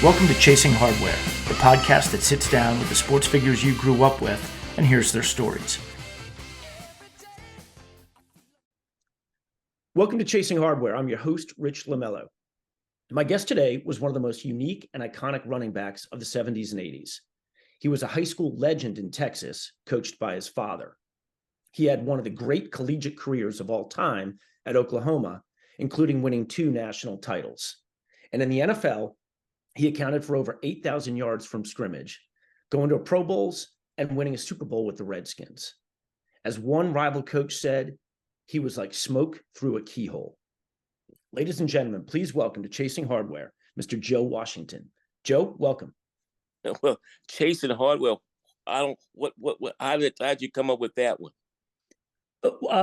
Welcome to Chasing Hardware, the podcast that sits down with the sports figures you grew up with and hears their stories. Welcome to Chasing Hardware. I'm your host, Rich Lamello. My guest today was one of the most unique and iconic running backs of the 70s and 80s. He was a high school legend in Texas, coached by his father. He had one of the great collegiate careers of all time at Oklahoma, including winning 2 national titles. And in the NFL, he accounted for over 8,000 yards from scrimmage, going to Pro Bowls and winning a Super Bowl with the Redskins. As one rival coach said, he was like smoke through a keyhole. Ladies and gentlemen, please welcome to Chasing Hardware, Mr. Joe Washington. Joe, welcome. Well, Chasing Hardware, how'd you come up with that one?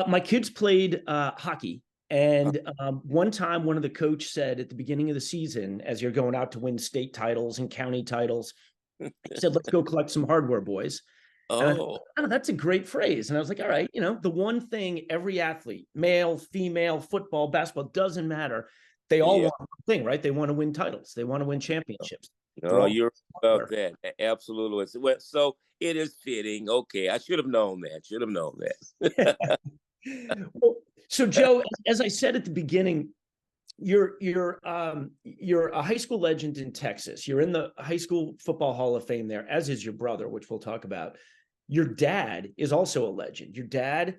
My kids played hockey. And one time, one of the coach said at the beginning of the season, as you're going out to win state titles and county titles, he said, "Let's go collect some hardware, boys." And I thought, oh, that's a great phrase. And I was like, all right, the one thing every athlete, male, female, football, basketball, doesn't matter. They all want one thing, right? They want to win titles. They want to win championships. No, you're about that. Absolutely. Well, so it is fitting. Okay, I should have known that. Well, so Joe, as I said at the beginning, you're a high school legend in Texas. You're in the High School Football Hall of Fame there, as is your brother, which we'll talk about. Your dad is also a legend. Your dad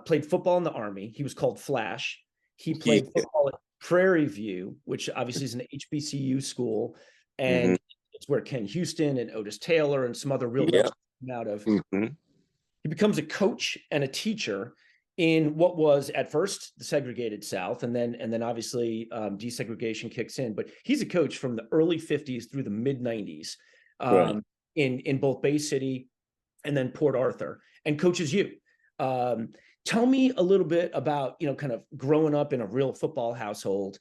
played football in the Army. He was called Flash. He played football at Prairie View, which obviously is an HBCU school, and it's where Ken Houston and Otis Taylor and some other real legends come out of. He becomes a coach and a teacher in what was at first the segregated South, and then obviously desegregation kicks in. But he's a coach from the early 50s through the mid 90s in both Bay City and then Port Arthur, and coaches you. Tell me a little bit about kind of growing up in a real football household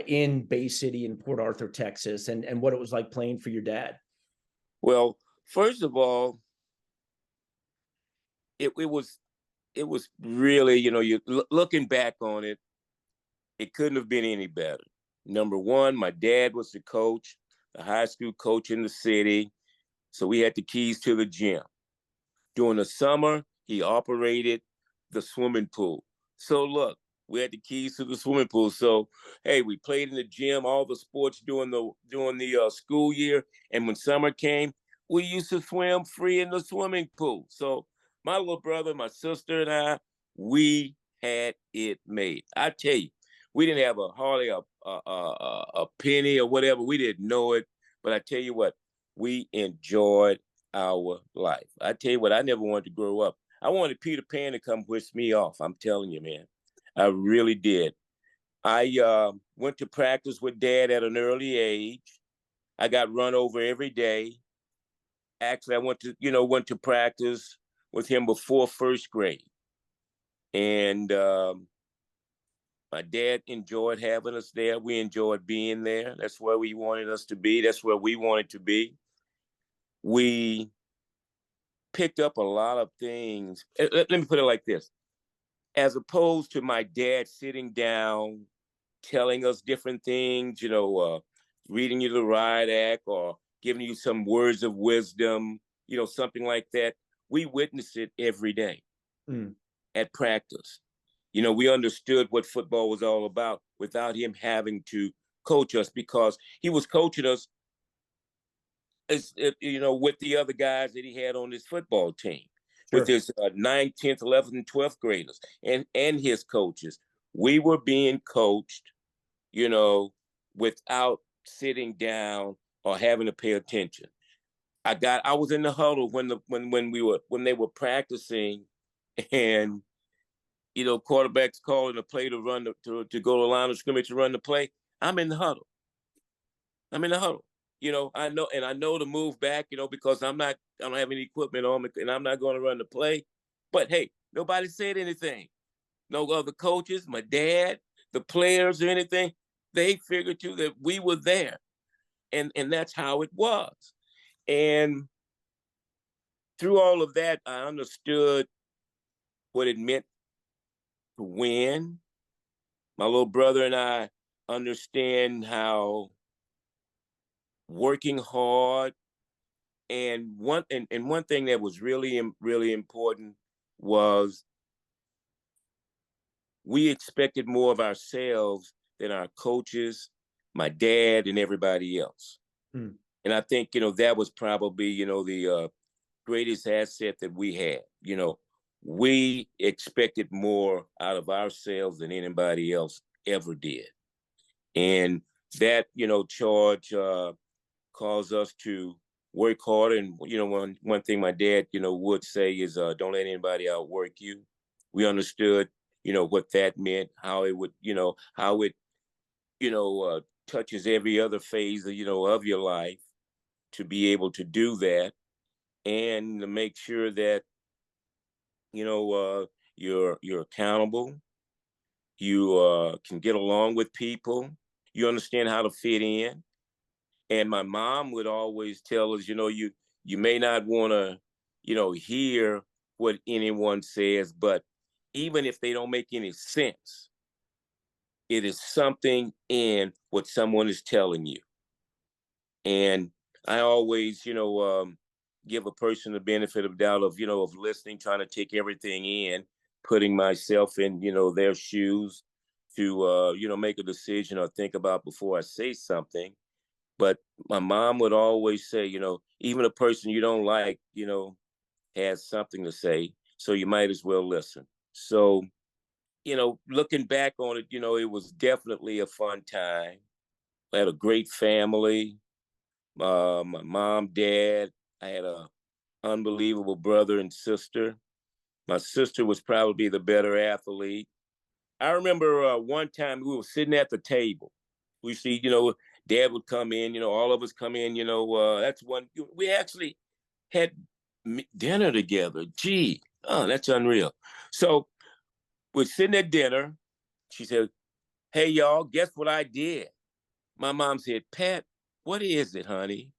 in Bay City and Port Arthur, Texas, and what it was like playing for your dad. Well, first of all, it was really, you looking back on it, it couldn't have been any better. Number one, my dad was the coach, the high school coach in the city. So we had the keys to the gym. During the summer, he operated the swimming pool. So look, we had the keys to the swimming pool. So, hey, we played in the gym, all the sports during the school year. And when summer came, we used to swim free in the swimming pool. So my little brother, my sister, and I, we had it made. I tell you, we didn't have hardly a penny or whatever. We didn't know it. But I tell you what, we enjoyed our life. I tell you what, I never wanted to grow up. I wanted Peter Pan to come whisk me off. I'm telling you, man. I really did. I went to practice with Dad at an early age. I got run over every day. Actually, I went to practice with him before first grade. And my dad enjoyed having us there. We enjoyed being there. That's where we wanted us to be. That's where we wanted to be. We picked up a lot of things. Let me put it like this. As opposed to my dad sitting down, telling us different things, reading you the riot act or giving you some words of wisdom, something like that. We witnessed it every day at practice. We understood what football was all about without him having to coach us, because he was coaching us, with the other guys that he had on his football team, with his 9th, 10th, 11th, and 12th graders and his coaches. We were being coached, without sitting down or having to pay attention. I was in the huddle when they were practicing, and quarterbacks calling a play to run to go to the line of scrimmage to run the play. I'm in the huddle. I know to move back, because I don't have any equipment on me, and I'm not going to run the play. But hey, nobody said anything. No other coaches, my dad, the players or anything. They figured too that we were there, and that's how it was. And through all of that, I understood what it meant to win. My little brother and I understand how working hard. And one thing that was really important was we expected more of ourselves than our coaches, my dad, and everybody else. Mm. And I think, that was probably, the greatest asset that we had. We expected more out of ourselves than anybody else ever did. And that, charge caused us to work hard. And, one thing my dad, would say is don't let anybody outwork you. We understood, what that meant, how it would, how it, touches every other phase, of your life, to be able to do that and to make sure that, you're accountable. You can get along with people. You understand how to fit in. And my mom would always tell us, you may not want to, hear what anyone says, but even if they don't make any sense, it is something in what someone is telling you. And I always, give a person the benefit of doubt of, of listening, trying to take everything in, putting myself in, their shoes to, make a decision or think about before I say something. But my mom would always say, even a person you don't like, has something to say. So you might as well listen. So, looking back on it, it was definitely a fun time. I had a great family. My mom, dad. I had a unbelievable brother and sister. My sister was probably the better athlete. I remember one time we were sitting at the table. We see, dad would come in, all of us come in, that's one. We actually had dinner together. Gee, oh, that's unreal. So we're sitting at dinner. She said, hey, y'all, guess what I did? My mom said, Pat, what is it, honey?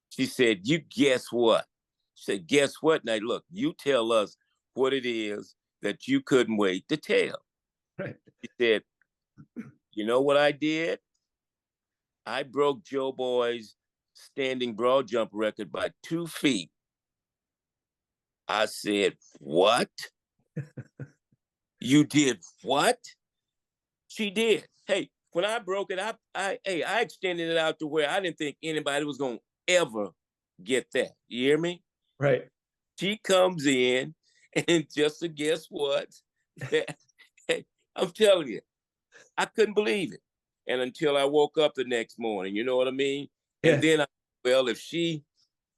She said, you guess what? She said, guess what? Now, look, you tell us what it is that you couldn't wait to tell. Right. She said, you know what I did? I broke Joe Boy's standing broad jump record by 2 feet. I said, what? You did what? She did. Hey, when I broke it, I extended it out to where I didn't think anybody was going to ever get that. You hear me? Right. She comes in, and just to guess what? I'm telling you, I couldn't believe it. And until I woke up the next morning, you know what I mean? Yeah. And then, well, if she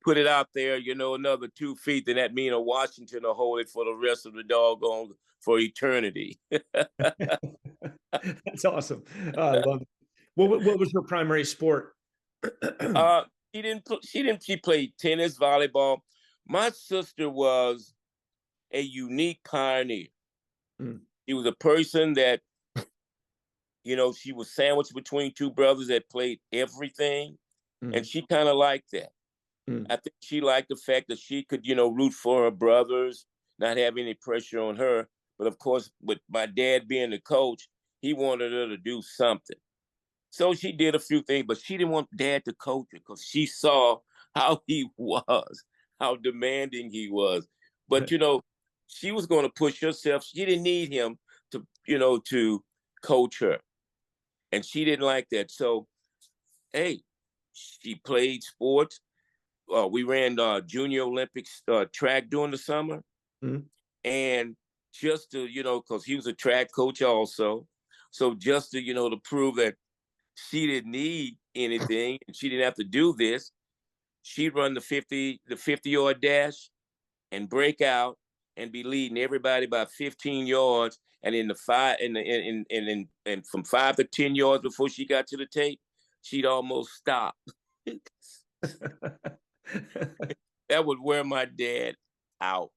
put it out there, another 2 feet, then that means Washington will hold it for the rest of the doggone for eternity. That's awesome. I love it. What was her primary sport? She played tennis, volleyball. My sister was a unique pioneer. Mm. She was a person that, she was sandwiched between two brothers that played everything. And she kind of liked that. I think she liked the fact that she could, root for her brothers, not have any pressure on her. But of course, with my dad being the coach, he wanted her to do something. So she did a few things, but she didn't want dad to coach her because she saw how he was, how demanding he was. But, she was going to push herself. She didn't need him to, to coach her. And she didn't like that. So, hey, she played sports. We ran Junior Olympics track during the summer. Mm. And just to, because he was a track coach also. So just to, to prove that she didn't need anything and she didn't have to do this, she'd run the 50-yard dash and break out and be leading everybody by 15 yards. And in the and from 5 to 10 yards before she got to the tape, she'd almost stop. That would wear my dad out.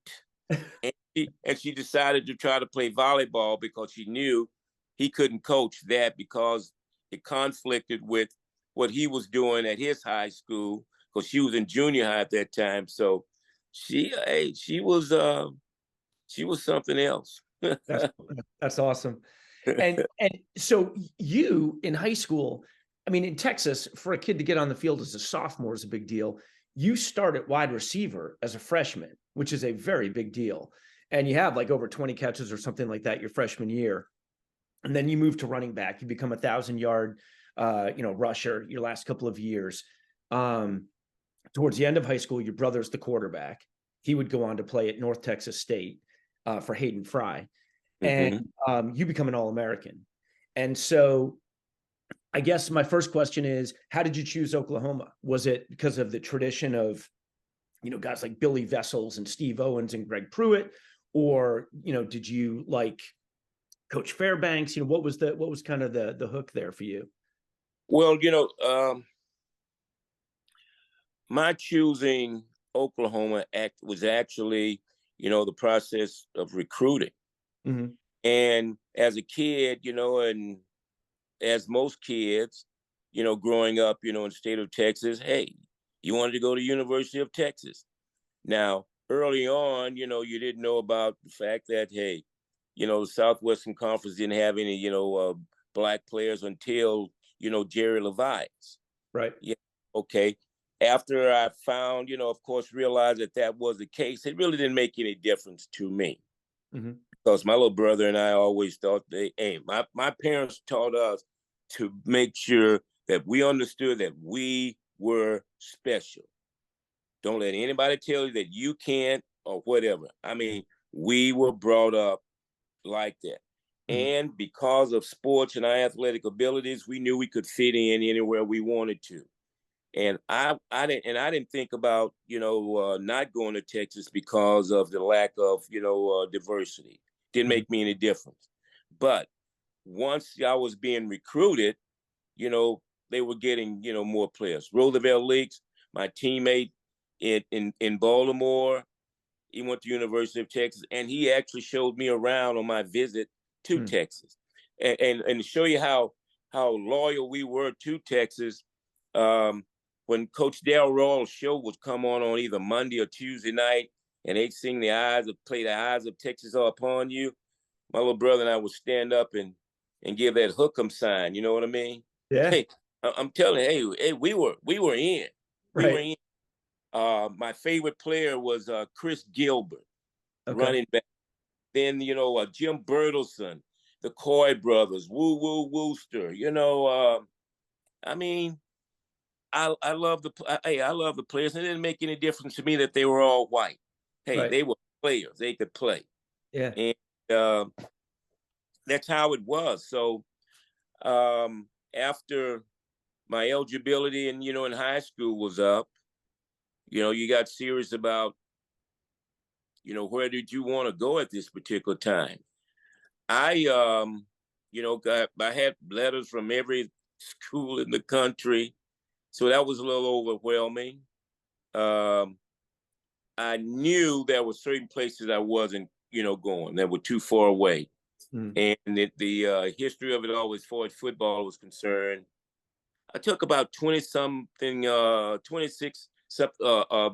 And she decided to try to play volleyball because she knew he couldn't coach that because it conflicted with what he was doing at his high school because she was in junior high at that time. So she was something else. That's awesome. And so you in high school, I mean, in Texas, for a kid to get on the field as a sophomore is a big deal. You start at wide receiver as a freshman, which is a very big deal. And you have like over 20 catches or something like that your freshman year. And then you move to running back. You become 1,000-yard, rusher your last couple of years. Towards the end of high school, your brother's the quarterback. He would go on to play at North Texas State for Hayden Fry. And you become an All-American. And so I guess my first question is, how did you choose Oklahoma? Was it because of the tradition of, guys like Billy Vessels and Steve Owens and Greg Pruitt? Or, did you like Coach Fairbanks? What was kind of the hook there for you? Well, my choosing Oklahoma was actually, the process of recruiting. Mm-hmm. And as a kid, and as most kids, growing up, in the state of Texas, hey, you wanted to go to University of Texas. Now, early on, you didn't know about the fact that, hey, the Southwestern Conference didn't have any, black players until, Jerry Levi's. Right. Yeah. Okay. After I found, of course, realized that was the case, it really didn't make any difference to me. Mm-hmm. Because my little brother and I always thought my parents taught us to make sure that we understood that we were special. Don't let anybody tell you that you can't or whatever. I mean, we were brought up like that. Mm-hmm. And because of sports and our athletic abilities, we knew we could fit in anywhere we wanted to. And I didn't think about, not going to Texas because of the lack of, diversity. Didn't make me any difference. But once I was being recruited, they were getting, more players. Roosevelt Leaks, my teammate in Baltimore, he went to University of Texas, and he actually showed me around on my visit to Texas. And to show you how loyal we were to Texas, when Coach Darryl Rawls' show would come on either Monday or Tuesday night, and they'd play the eyes of Texas are upon you, my little brother and I would stand up and give that hook 'em sign. You know what I mean? Yeah. Hey, I'm telling you, hey, we were in. We were in. My favorite player was Chris Gilbert, running back. Then, Jim Bertelson, the Coy brothers, Woo Woo Wooster. I mean, I love the players. It didn't make any difference to me that they were all white. Hey, they were players. They could play. Yeah. And that's how it was. So after my eligibility and, in high school was up, you got serious about, where did you want to go at this particular time? I had letters from every school in the country. So that was a little overwhelming. I knew there were certain places I wasn't, going that were too far away. And the history of it all, as far as football was concerned, I took about 26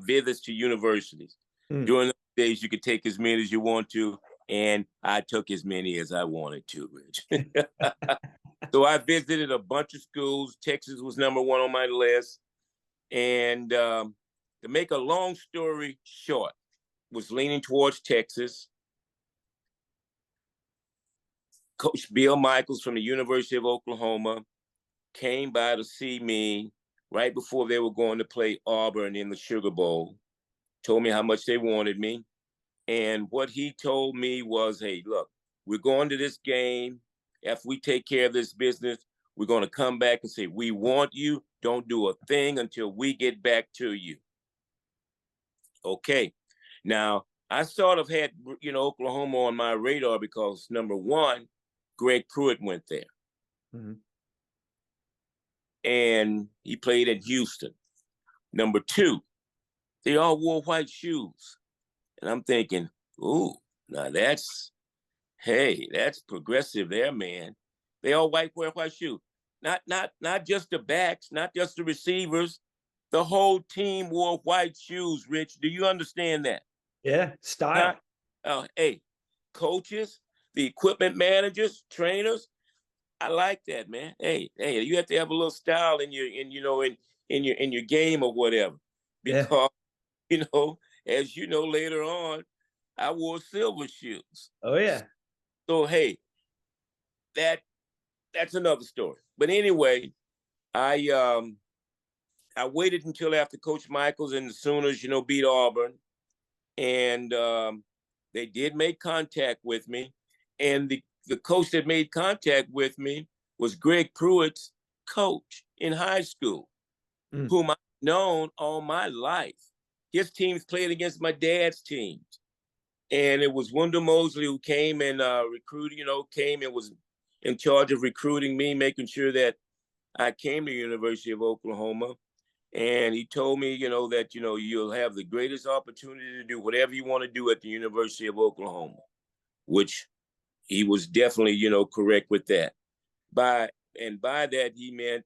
visits to universities. During those days, you could take as many as you want to, and I took as many as I wanted to, Rich. So I visited a bunch of schools. Texas was number one on my list. And to make a long story short, was leaning towards Texas. Coach Bill Michaels from the University of Oklahoma came by to see me right before they were going to play Auburn in the Sugar Bowl, told me how much they wanted me. And what he told me was, hey, look, we're going to this game. After we take care of this business, we're going to come back and say, we want you. Don't do a thing until we get back to you. Okay. Now, I sort of had, Oklahoma on my radar because, number one, Greg Pruitt went there. And he played in Houston. Number two, they all wore white shoes. And I'm thinking, ooh, now that's progressive there, man. They all wear white shoes. Not just the backs, not just the receivers. The whole team wore white shoes, Rich. Do you understand that? Yeah, style. Hey, coaches, the equipment managers, trainers, I like that, man. Hey, you have to have a little style in your, in your game or whatever, Yeah. because as you know, later on, I wore silver shoes. Oh yeah. So hey, that that's another story. But anyway, I I waited until after Coach Michaels and the Sooners, beat Auburn, and they did make contact with me. And the coach that made contact with me was Greg Pruitt's coach in high school, Mm. whom I've known all my life. His teams played against my dad's teams. And it was Wendell Mosley who came and recruited, came and was in charge of recruiting me, making sure that I came to the University of Oklahoma. And he told me, that, you'll have the greatest opportunity to do whatever you want to do at the University of Oklahoma, which he was definitely, correct with that. By that, he meant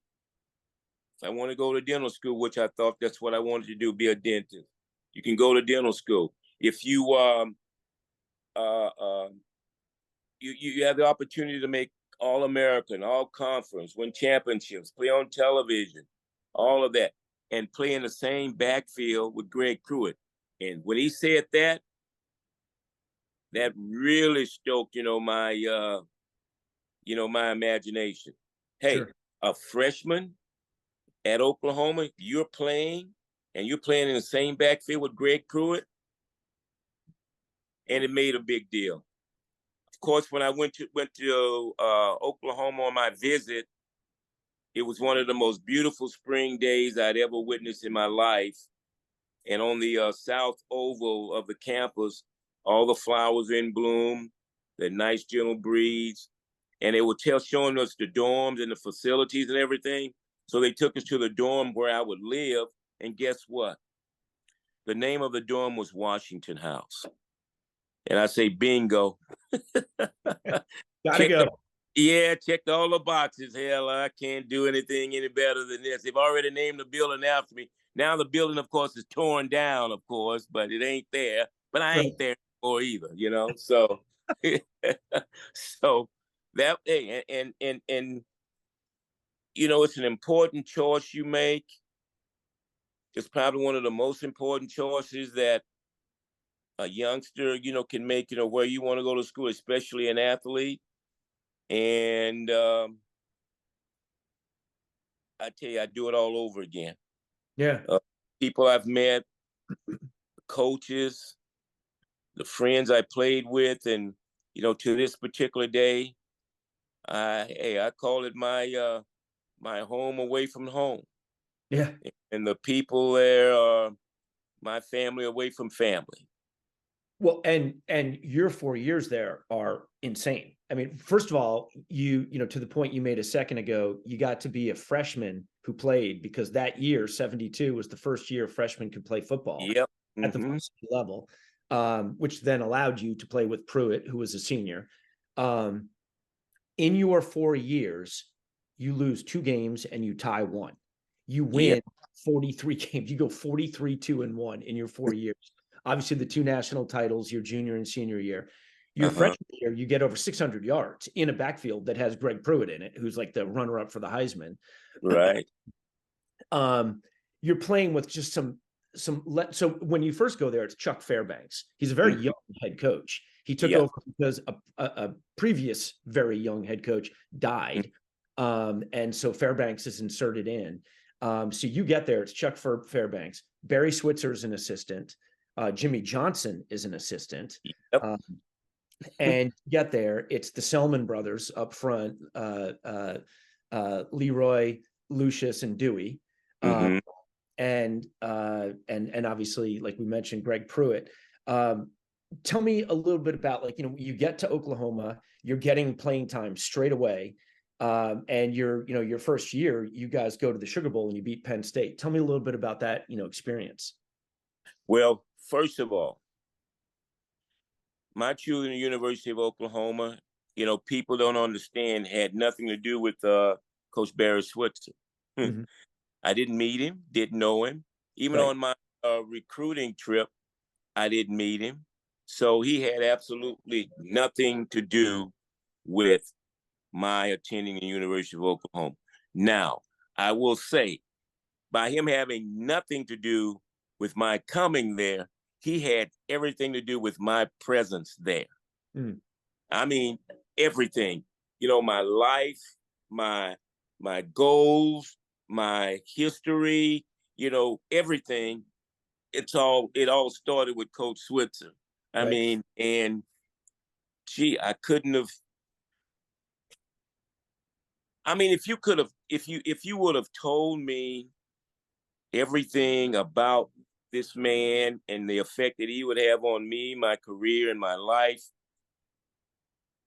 I want to go to dental school, which I thought that's what I wanted to do, be a dentist. You can go to dental school. If you, you have the opportunity to make All-American, All-Conference, win championships, play on television, all of that, and play in the same backfield with Greg Pruitt. And when he said that, that really stoked, my imagination. Hey, Sure. a freshman at Oklahoma, you're playing in the same backfield with Greg Pruitt, and it made a big deal. Of course, when I went to Oklahoma on my visit, it was one of the most beautiful spring days I'd ever witnessed in my life. And on the south oval of the campus, all the flowers in bloom, the nice gentle breeze, and they were showing us the dorms and the facilities and everything. So they took us to the dorm where I would live, and guess what? The name of the dorm was Washington House. And I say, bingo. Gotta go. Checked all the boxes. Hell, I can't do anything any better than this. They've already named the building after me. Now the building, of course, is torn down, of course, but it ain't there. But I ain't there anymore either, So, so that hey, and it's an important choice you make. It's probably one of the most important choices that a youngster, can make, where you want to go to school, especially an athlete. And I tell you, I do it all over again. Yeah. People I've met, coaches, the friends I played with, and to this particular day, I call it my home away from home. Yeah. And the people there are my family away from family. Well, and your 4 years there are insane. I mean, first of all, to the point you made a second ago, you got to be a freshman who played, because that year, 72, was the first year freshmen could play football. Yep. At the varsity level, which then allowed you to play with Pruitt, who was a senior. In your 4 years, you lose 2 games and you tie 1. You win 43 games. You go 43-2-1 in your 4 years. Obviously, the 2 national titles your junior and senior year. Your freshman year, you get over 600 yards in a backfield that has Greg Pruitt in it, who's like the runner-up for the Heisman. Right. You're playing with just so when you first go there, it's Chuck Fairbanks. He's a very young head coach. He took over because a previous very young head coach died. And so Fairbanks is inserted in. So you get there, it's Chuck Fairbanks. Barry Switzer's an assistant. Jimmy Johnson is an assistant. And get there, it's the Selman brothers up front, Leroy, Lucius, and Dewey. And obviously, like we mentioned, Greg Pruitt. Tell me a little bit about, you get to Oklahoma, you're getting playing time straight away. And your first year, you guys go to the Sugar Bowl and you beat Penn State. Tell me a little bit about that, experience. Well, first of all, my choosing the University of Oklahoma, people don't understand, had nothing to do with Coach Barry Switzer. I didn't meet him, didn't know him. Even on my recruiting trip, I didn't meet him. So he had absolutely nothing to do with my attending the University of Oklahoma. Now, I will say, by him having nothing to do with my coming there, he had everything to do with my presence there. Mm. I mean, everything. You know, my life, my goals, my history, you know, everything. It all started with Coach Switzer. I Right. mean, and gee, I couldn't have. I mean, if you would have told me everything about this man and the effect that he would have on me, my career, and my life,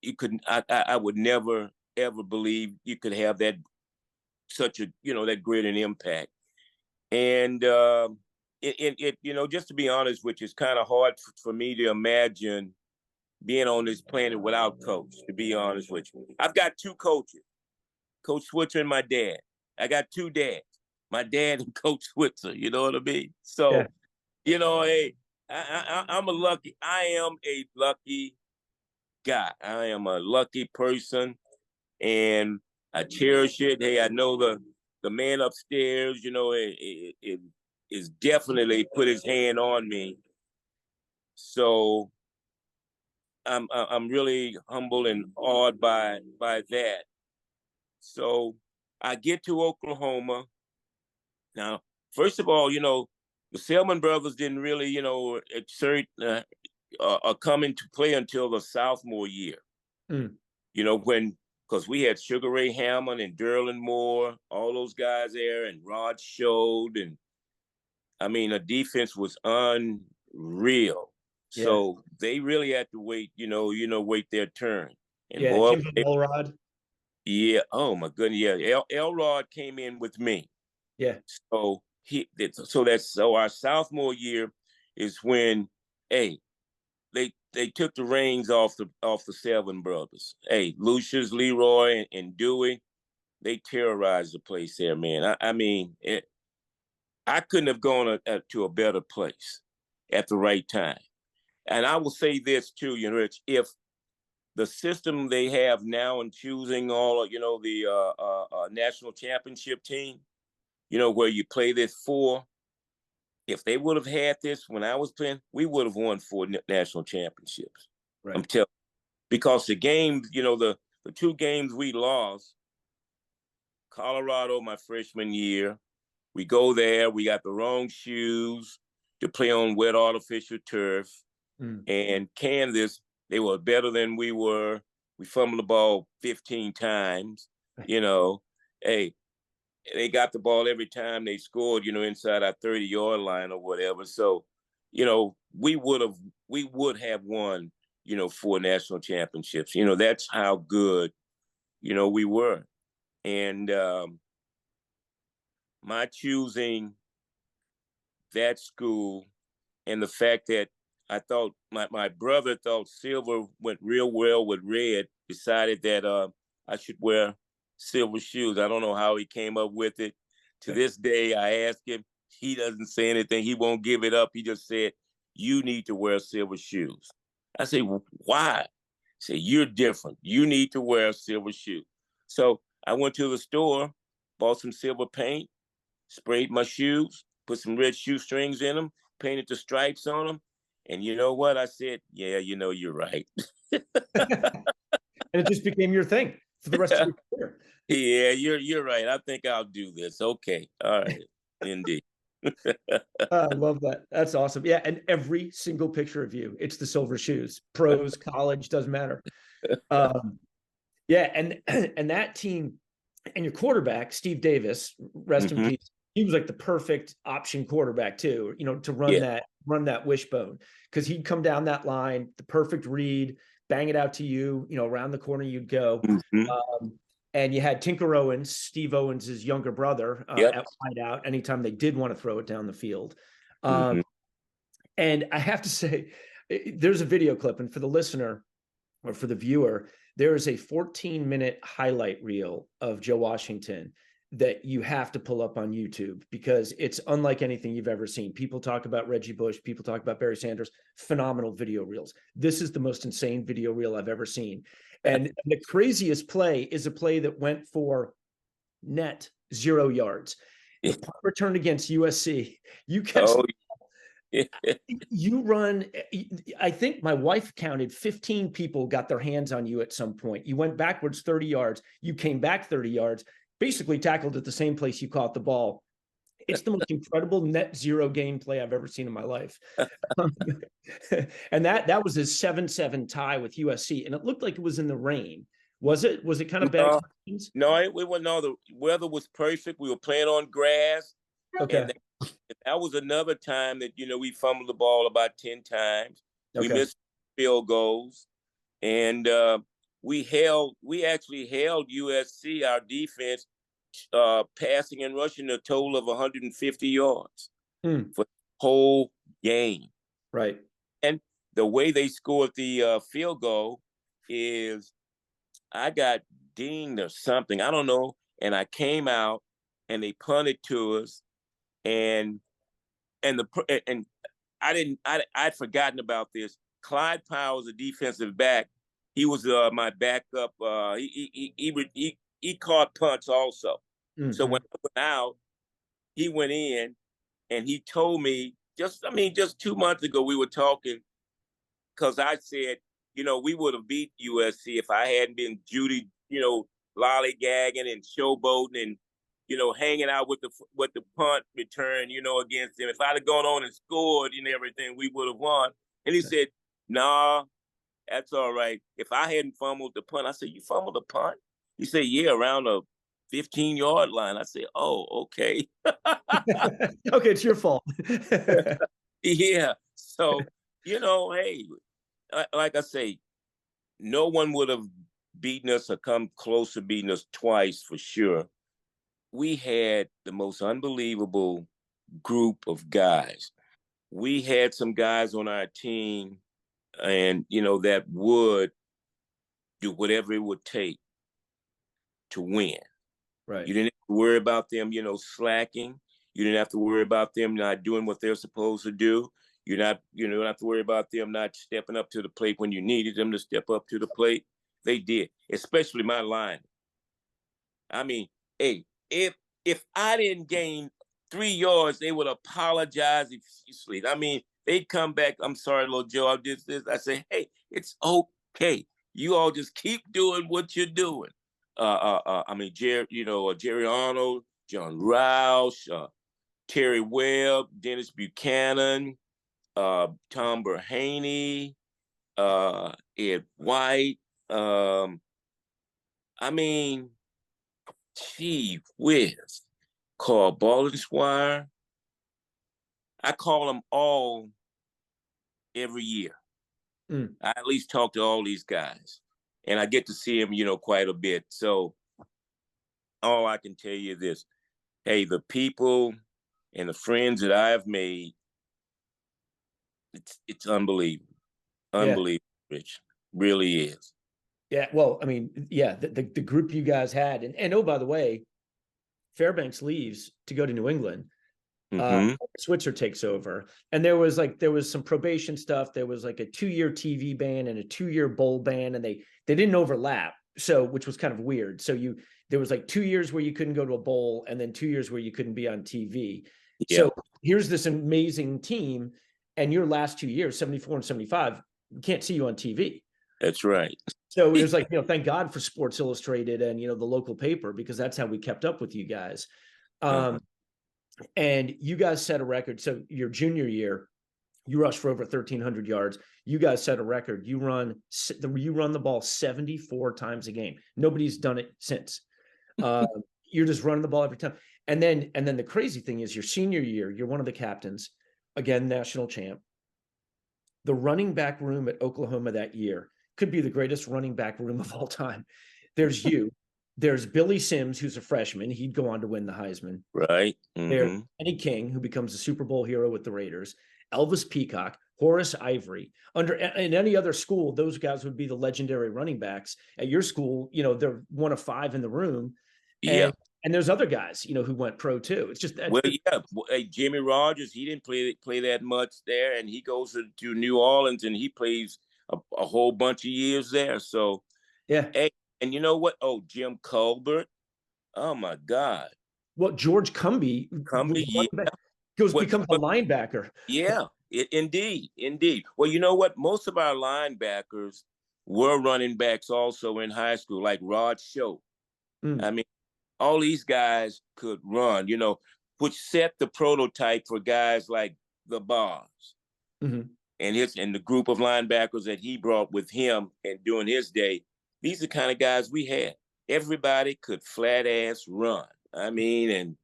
you couldn't. I would never ever believe you could have that such a that great an impact. And just to be honest, which is kind of hard for me to imagine being on this planet without coach. To be honest with you, I've got two coaches, Coach Switzer and my dad. I got two dads, my dad and Coach Switzer. You know what I mean? Yeah. So, hey, I am a lucky guy. I am a lucky person, and I cherish it. Hey, I know the man upstairs, it is definitely put his hand on me. So I'm really humbled and awed by that. So I get to Oklahoma. Now, first of all, the Selman brothers didn't really, exert come into play until the sophomore year. Mm. Because we had Sugar Ray Hammond and Derlin Moore, all those guys there, and Rod Showed, and I mean, the defense was unreal. Yeah. So they really had to wait, wait their turn. And Yeah. boy, Jimbo Elrod. yeah, oh my goodness, yeah, Elrod came in with me. Yeah. So so our sophomore year is when, hey, they took the reins off the Selman brothers. Hey, Lucius, Leroy, and Dewey, they terrorized the place there, man. I mean, I couldn't have gone to a better place at the right time. And I will say this too, Rich, if the system they have now in choosing all, the national championship team, where you play this four, if they would have had this when I was playing, we would have won 4 national championships. Right. I'm telling you. Because the games, the two games we lost, Colorado my freshman year, we go there, we got the wrong shoes to play on wet artificial turf. Mm. And Kansas, they were better than we were. We fumbled the ball 15 times. Hey, they got the ball every time they scored, inside our 30-yard line or whatever. So, we would have won, 4 national championships. That's how good, we were. And my choosing that school and the fact that I thought my brother thought silver went real well with red, decided that I should wear silver shoes. I don't know how he came up with it. To this day, I ask him, he doesn't say anything. He won't give it up. He just said, you need to wear silver shoes. I say, why? He said, you're different. You need to wear silver shoes. So I went to the store, bought some silver paint, sprayed my shoes, put some red shoestrings in them, painted the stripes on them. And you know what? I said, yeah, you're right. And it just became your thing for the rest of your career. Yeah, you're right. I think I'll do this. Okay. All right. Indeed. I love that. That's awesome. Yeah. And every single picture of you, it's the silver shoes, pros, college, doesn't matter. Yeah. And that team and your quarterback, Steve Davis, rest in peace. He was like the perfect option quarterback too, to run that wishbone, because he'd come down that line, the perfect read, bang it out to you, around the corner you'd go. And you had Tinker Owens, Steve Owens' younger brother, at wideout anytime they did want to throw it down the field. And I have to say, there's a video clip, and for the listener or for the viewer, there is a 14-minute highlight reel of Joe Washington that you have to pull up on YouTube, because it's unlike anything you've ever seen. People talk about Reggie Bush, people talk about Barry Sanders, phenomenal video reels. This is the most insane video reel I've ever seen. And the craziest play is a play that went for net 0 yards. The punt return against USC. You catch Oh, you run. I think my wife counted 15 people got their hands on you at some point. You went backwards 30 yards. You came back 30 yards, basically tackled at the same place you caught the ball. It's the most incredible net 0 game play I've ever seen in my life. And that was a 7-7 tie with USC. And it looked like it was in the rain. Was it? Was it kind of bad no, conditions? no, the weather was perfect. We were playing on grass. Okay. And that was another time that, we fumbled the ball about 10 times. We Okay. missed field goals. And we actually held USC, our defense, passing and rushing a total of 150 yards for the whole game. Right. And the way they scored the field goal is I got dinged or something. I don't know. And I came out and they punted to us. And I'd forgotten about this. Clyde Powers, a defensive back, he was my backup. He caught punts also. Mm-hmm. So when I went out, he went in and he told me just 2 months ago we were talking because I said, we would have beat USC if I hadn't been Judy, lollygagging and showboating and hanging out with the punt return, against them. If I'd have gone on and scored and everything, we would have won. And he said, "Nah, that's all right. If I hadn't fumbled the punt," I said, "You fumbled the punt?" He said, "Yeah, around the 15-yard line." I said, "Oh, okay." Okay, it's your fault. Yeah. So, hey, like I say, no one would have beaten us or come close to beating us twice for sure. We had the most unbelievable group of guys. We had some guys on our team and, that would do whatever it would take to win. Right. You didn't have to worry about them, slacking. You didn't have to worry about them not doing what they're supposed to do. You don't have to worry about them not stepping up to the plate when you needed them to step up to the plate. They did, especially my line. I mean, hey, if I didn't gain 3 yards, they would apologize profusely. I mean, they'd come back. "I'm sorry, little Joe, I did this." I say, "Hey, it's okay. You all just keep doing what you're doing." Jerry Arnold, John Roush, Terry Webb, Dennis Buchanan, Tom Berhaney, Ed White. Gee whiz. Carl Ballenswire. I call them all every year. I at least talk to all these guys. And I get to see them, quite a bit. So all I can tell you is this. Hey, the people and the friends that I have made, it's unbelievable. Unbelievable, yeah. Rich. Really is. Yeah, well, I mean, yeah, the group you guys had. And oh, by the way, Fairbanks leaves to go to New England. Switzer takes over, and there was some probation stuff. There was like a 2-year TV ban and a 2-year bowl ban, and they didn't overlap, so which was kind of weird. So there was like 2 years where you couldn't go to a bowl, and then 2 years where you couldn't be on TV. Yeah. So here's this amazing team, and your last 2 years, 74 and 75, we can't see you on TV. That's right. So it was like, thank God for Sports Illustrated and the local paper, because that's how we kept up with you guys. And you guys set a record. So your junior year, you rushed for over 1,300 yards. You guys set a record. You run the ball 74 times a game. Nobody's done it since. You're just running the ball every time. And then the crazy thing is, your senior year, you're one of the captains, again, national champ. The running back room at Oklahoma that year could be the greatest running back room of all time. There's you. There's Billy Sims, who's a freshman. He'd go on to win the Heisman. Right. There's Kenny King, who becomes a Super Bowl hero with the Raiders. Elvis Peacock, Horace Ivory. In any other school, those guys would be the legendary running backs. At your school, they're one of 5 in the room. And there's other guys, who went pro too. It's just Hey, Jimmy Rogers, he didn't play that much there, and he goes to New Orleans and he plays a whole bunch of years there. So, Yeah. Hey, and you know what? Oh, Jim Colbert. Oh my God. Well, George Cumby was Cumbie, yeah. becomes a What linebacker. yeah, indeed, indeed. Well, you know what? Most of our linebackers were running backs also in high school, like Rod Show. I Mm, mean, all these guys could run, which set the prototype for guys like the Bars mhm. and the group of linebackers that he brought with him and during his day. These are the kind of guys we had. Everybody could flat ass run. I mean, and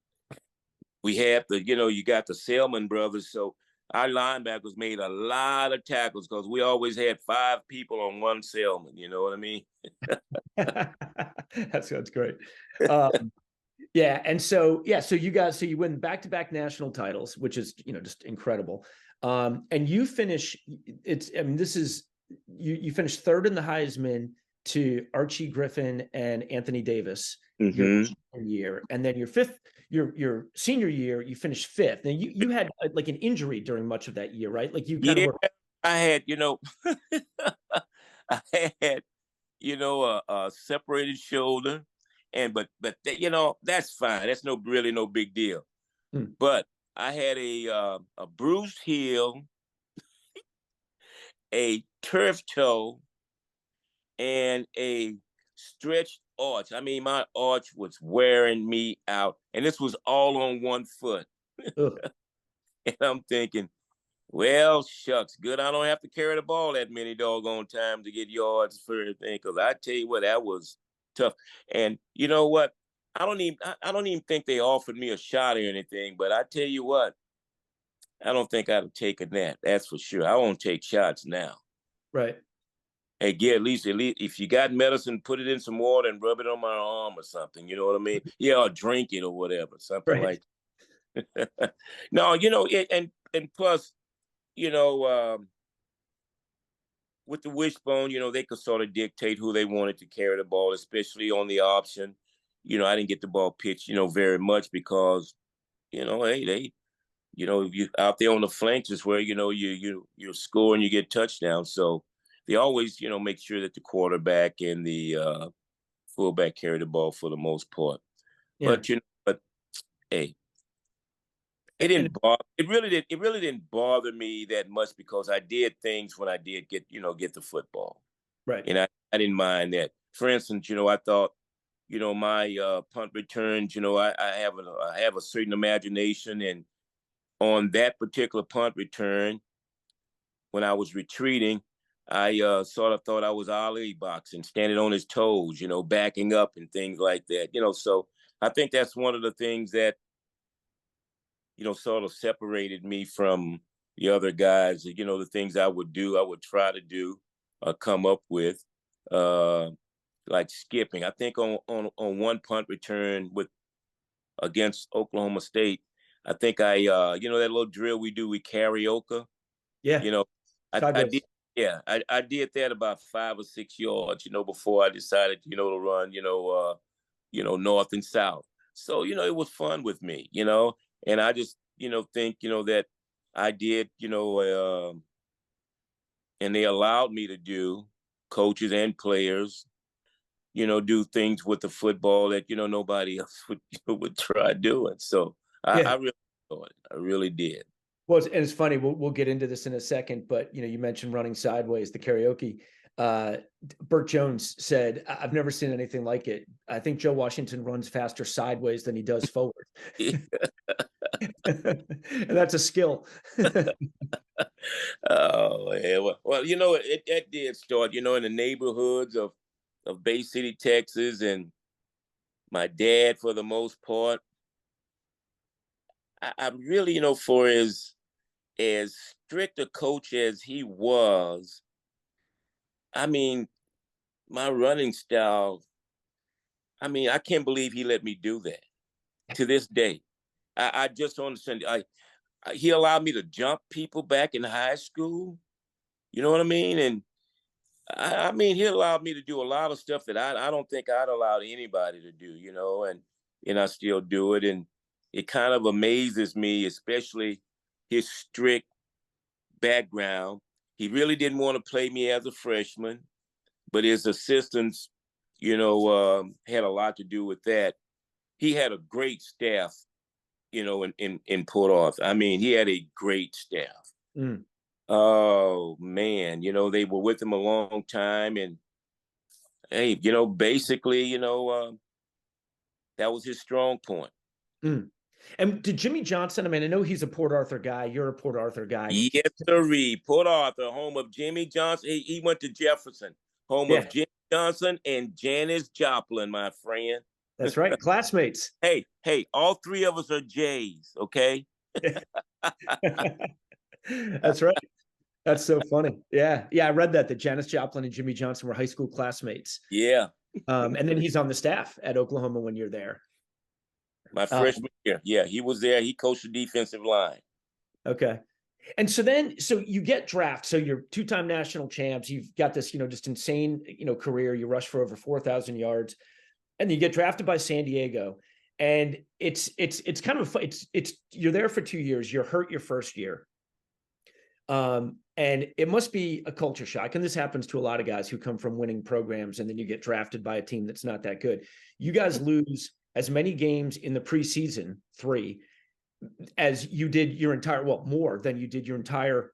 we had you got the Selman brothers. So our linebackers made a lot of tackles because we always had 5 people on one Selman. You know what I mean? That's great. Um, yeah, and so yeah, so you win back-to-back national titles, which is just incredible. And you finish it's I mean this is you finished third in the Heisman to Archie Griffin and Anthony Davis your Mm-hmm. year, and then your senior year you finished fifth. And you had like an injury during much of that year, right? Like you kind of Yeah, were I had, I had, a separated shoulder, and but that's fine. That's really no big deal. hmm, But I had a bruised heel, a turf toe, and a stretched arch. I mean, my arch was wearing me out, and this was all on one foot. ugh, And I'm thinking, well, shucks, good. I don't have to carry the ball that many doggone times to get yards for everything. Because I tell you what, that was tough. And you know what? I don't even think they offered me a shot or anything. But I tell you what, I don't think I'd have taken that. That's for sure. I won't take shots now. right. Hey, yeah, at least if you got medicine, put it in some water and rub it on my arm or something. You know what I mean? Yeah, or drink it or whatever, something Right. like. No, and plus, you know, with the wishbone, they could sort of dictate who they wanted to carry the ball, especially on the option. I didn't get the ball pitched, very much because, hey, you out there on the flanks is where you score and you get touchdowns. So they always, make sure that the quarterback and the fullback carry the ball for the most part. Yeah. But hey, And it really didn't bother me that much because I did things when I did get the football. right. And I didn't mind that. For instance, I thought, my punt returns, I have a certain imagination, and on that particular punt return, when I was retreating, I sort of thought I was Ali boxing, standing on his toes, backing up and things like that. So I think that's one of the things that sort of separated me from the other guys. The things I would do, I would try to do, come up with. Like skipping. I think on one punt return against Oklahoma State, I think that little drill we do, we karaoke. Yeah. You know, I Sideways. did I did that about 5 or 6 yards, before I decided, to run, north and south. So, it was fun with me, and I just, think, that I did, and they allowed me to do, coaches and players, do things with the football that nobody else would try doing. So I Yeah. really enjoyed it. I really did. Well, and it's funny. We'll get into this in a second, but you mentioned running sideways, the karaoke. Uh, Burt Jones said, "I've never seen anything like it. I think Joe Washington runs faster sideways than he does forward, and that's a skill." Oh yeah. Well, it did start, in the neighborhoods of Bay City, Texas, and my dad, for the most part, I really, for as strict a coach as he was, I mean, my running style, I mean, I can't believe he let me do that to this day. I just don't understand. He allowed me to jump people back in high school. You know what I mean? And I mean, he allowed me to do a lot of stuff that I don't think I'd allowed anybody to do, and I still do it. And it kind of amazes me, especially his strict background. He really didn't want to play me as a freshman, but his assistants had a lot to do with that. He had a great staff, in Port Arthur. I mean, he had a great staff. Mm. Oh man, they were with him a long time, and hey, basically, that was his strong point. Mm. And did Jimmy Johnson, I mean, I know he's a Port Arthur guy. You're a Port Arthur guy. Yes, sirree. Port Arthur, home of Jimmy Johnson. He went to Jefferson, home Yeah, of Jimmy Johnson and Janis Joplin, my friend. that's right. Classmates. Hey, all three of us are Jays, okay? That's right. That's so funny. Yeah. Yeah. I read that Janis Joplin and Jimmy Johnson were high school classmates. Yeah. And then he's on the staff at Oklahoma when you're there. My freshman year. Yeah, he was there. He coached the defensive line. Okay. And so you get drafted. So you're two-time national champs. You've got this, just insane, career. You rush for over 4,000 yards, and you get drafted by San Diego. And it's kind of it's you're there for 2 years. You're hurt your first year. And it must be a culture shock. And this happens to a lot of guys who come from winning programs, and then you get drafted by a team that's not that good. You guys lose as many games in the preseason, 3, as you did more than you did your entire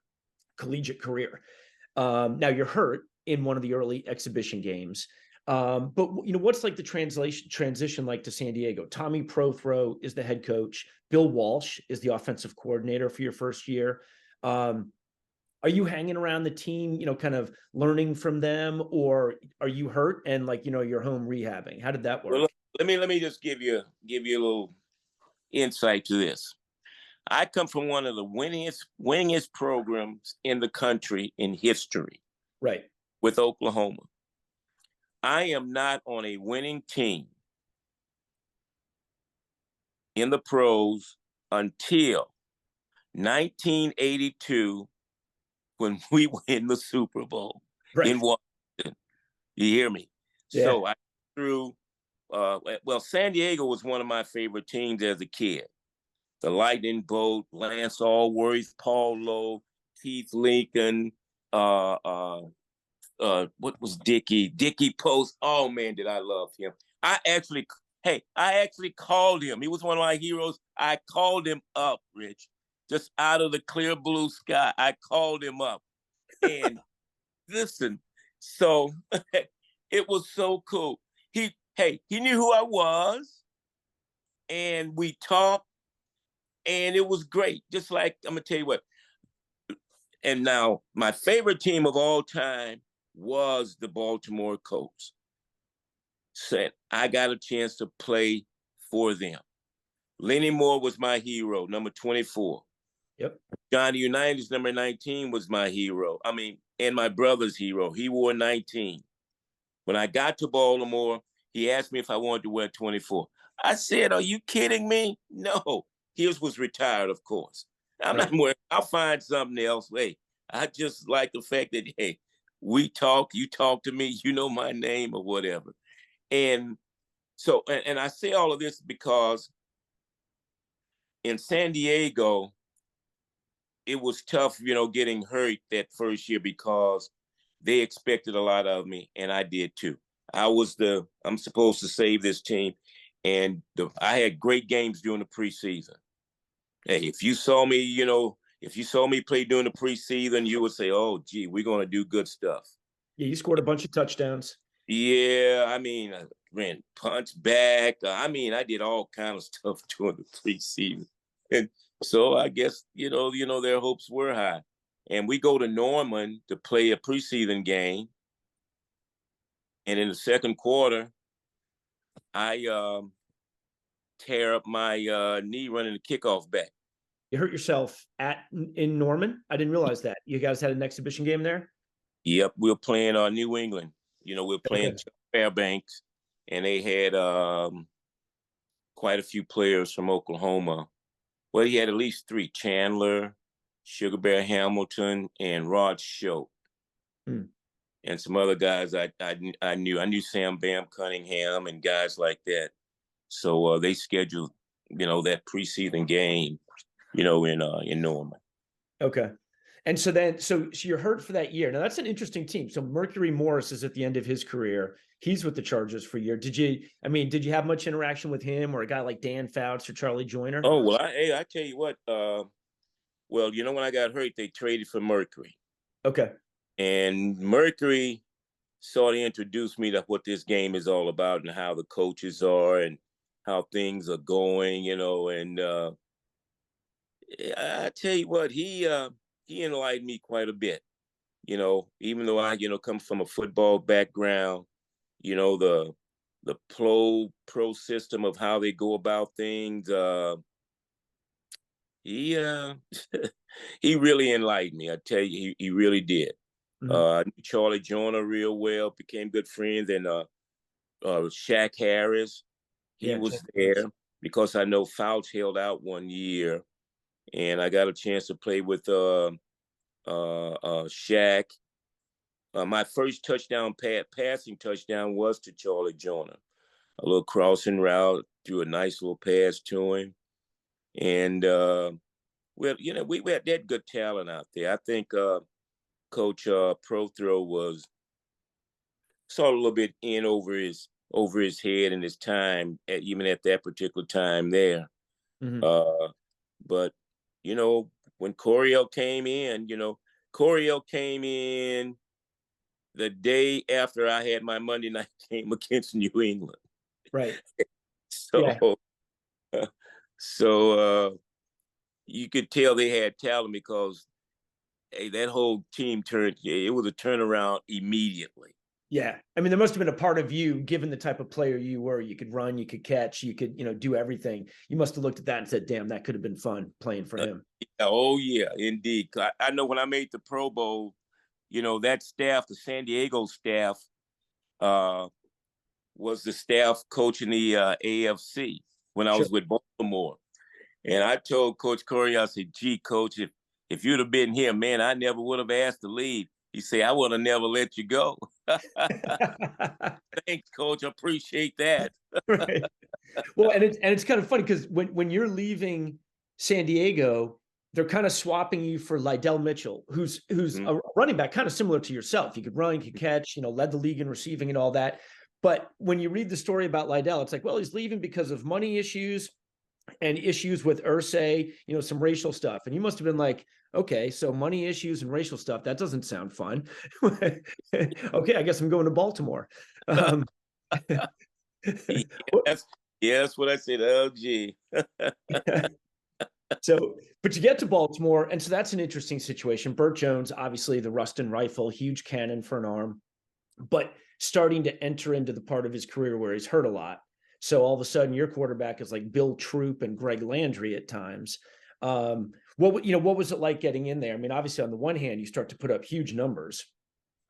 collegiate career. Now you're hurt in one of the early exhibition games. But what's like the transition like to San Diego? Tommy Prothro is the head coach. Bill Walsh is the offensive coordinator for your first year. Are you hanging around the team, kind of learning from them, or are you hurt and you're home rehabbing? How did that work? Well, let me just give you a little insight to this. I come from one of the winningest programs in the country in history. Right. With Oklahoma. I am not on a winning team in the pros until 1982, when we win the Super Bowl in Washington. You hear me? Yeah. So I threw, San Diego was one of my favorite teams as a kid. The Lightning Bolt, Lance Allworth, Paul Lowe, Keith Lincoln, what was Dickie Post? Oh man, did I love him. I actually called him. He was one of my heroes. I called him up, Rich. Just out of the clear blue sky. I called him up. And listen, so it was so cool. He knew who I was, and we talked, and it was great. Just like, I'm gonna tell you what. And now my favorite team of all time was the Baltimore Colts. Said I got a chance to play for them. Lenny Moore was my hero, number 24. Yep. Johnny Unitas, number 19, was my hero. I mean, and my brother's hero. He wore 19. When I got to Baltimore, he asked me if I wanted to wear 24. I said, "Are you kidding me? No." His was retired, of course. I'm not wearing. I'll find something else. Hey, I just like the fact that, hey, we talk, you talk to me, you know my name or whatever. And so, and I say all of this because in San Diego, it was tough, getting hurt that first year because they expected a lot of me, and I did too. I'm supposed to save this team, and I had great games during the preseason. Hey, if you saw me play during the preseason, you would say, "Oh, gee, we're going to do good stuff." Yeah, you scored a bunch of touchdowns. Yeah, I mean, I ran punch back. I did all kind of stuff during the preseason. And so I guess, their hopes were high. And we go to Norman to play a preseason game. And in the second quarter, I tear up my knee running the kickoff back. You hurt yourself in Norman? I didn't realize that. You guys had an exhibition game there? Yep, we were playing New England. We were playing Fairbanks, and they had quite a few players from Oklahoma. Well, he had at least 3: Chandler, Sugar Bear Hamilton, and Rod Schultz. And some other guys I knew. I knew Sam Bam Cunningham and guys like that. So they scheduled, that preseason game, in Norman. Okay. And so you're hurt for that year. Now that's an interesting team. So Mercury Morris is at the end of his career. He's with the Chargers for a year. Did you have much interaction with him or a guy like Dan Fouts or Charlie Joyner? Oh, well, I tell you what, well, when I got hurt, they traded for Mercury. Okay. And Mercury sort of introduced me to what this game is all about and how the coaches are and how things are going, and I tell you what, he enlightened me quite a bit, even though I, come from a football background, the pro system of how they go about things. He he really enlightened me. I tell you, he really did. I knew Charlie Joyner real well, became good friends, and Shaq Harris, he was there because I know Fouts held out one year, and I got a chance to play with Shaq. My first passing touchdown was to Charlie Joyner. A little crossing route, threw a nice little pass to him. And, we had that good talent out there. I think Coach Prothro was sort of a little bit in over his head and his time, even at that particular time there. But, when Coryell came in, Coryell came in the day after I had my Monday night game against New England. Right. So, so you could tell they had talent because that whole team it was a turnaround immediately. Yeah. I mean, there must have been a part of you, given the type of player you were, you could run, you could catch, you could, do everything. You must have looked at that and said, damn, that could have been fun playing for him. Oh, yeah, indeed. I know when I made the Pro Bowl, that staff, the San Diego staff, was the staff coaching the AFC when I was with Baltimore. And I told Coach Corey, I said, gee, Coach, if you'd have been here, man, I never would have asked to leave. He said, I would have never let you go. Thanks, Coach. I appreciate that. Right. Well, and it's kind of funny because when you're leaving San Diego, they're kind of swapping you for Lydell Mitchell, who's a running back kind of similar to yourself. You could run, you could catch, led the league in receiving and all that. But when you read the story about Lydell, it's like, well, he's leaving because of money issues and issues with Irsay, some racial stuff. And you must have been like, okay, so money issues and racial stuff, that doesn't sound fun. Okay, I guess I'm going to Baltimore. Yes, what I said. Oh, gee. But you get to Baltimore, and so that's an interesting situation. Burt Jones, obviously the Ruston rifle, huge cannon for an arm, but starting to enter into the part of his career where he's hurt a lot. So all of a sudden, your quarterback is like Bill Troop and Greg Landry at times. What was it like getting in there? I mean, obviously, on the one hand, you start to put up huge numbers.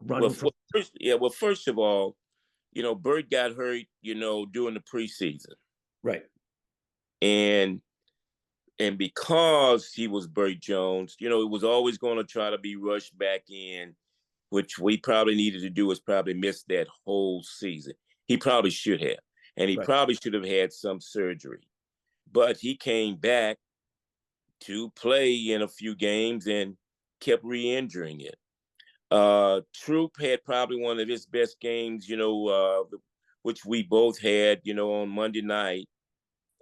First of all, Burt got hurt, during the preseason, right? And because he was Burt Jones, it was always going to try to be rushed back in, which we probably needed to do is probably miss that whole season. He probably should have. And he probably should have had some surgery. But he came back to play in a few games and kept re-injuring it. Troop had probably one of his best games, which we both had, on Monday night.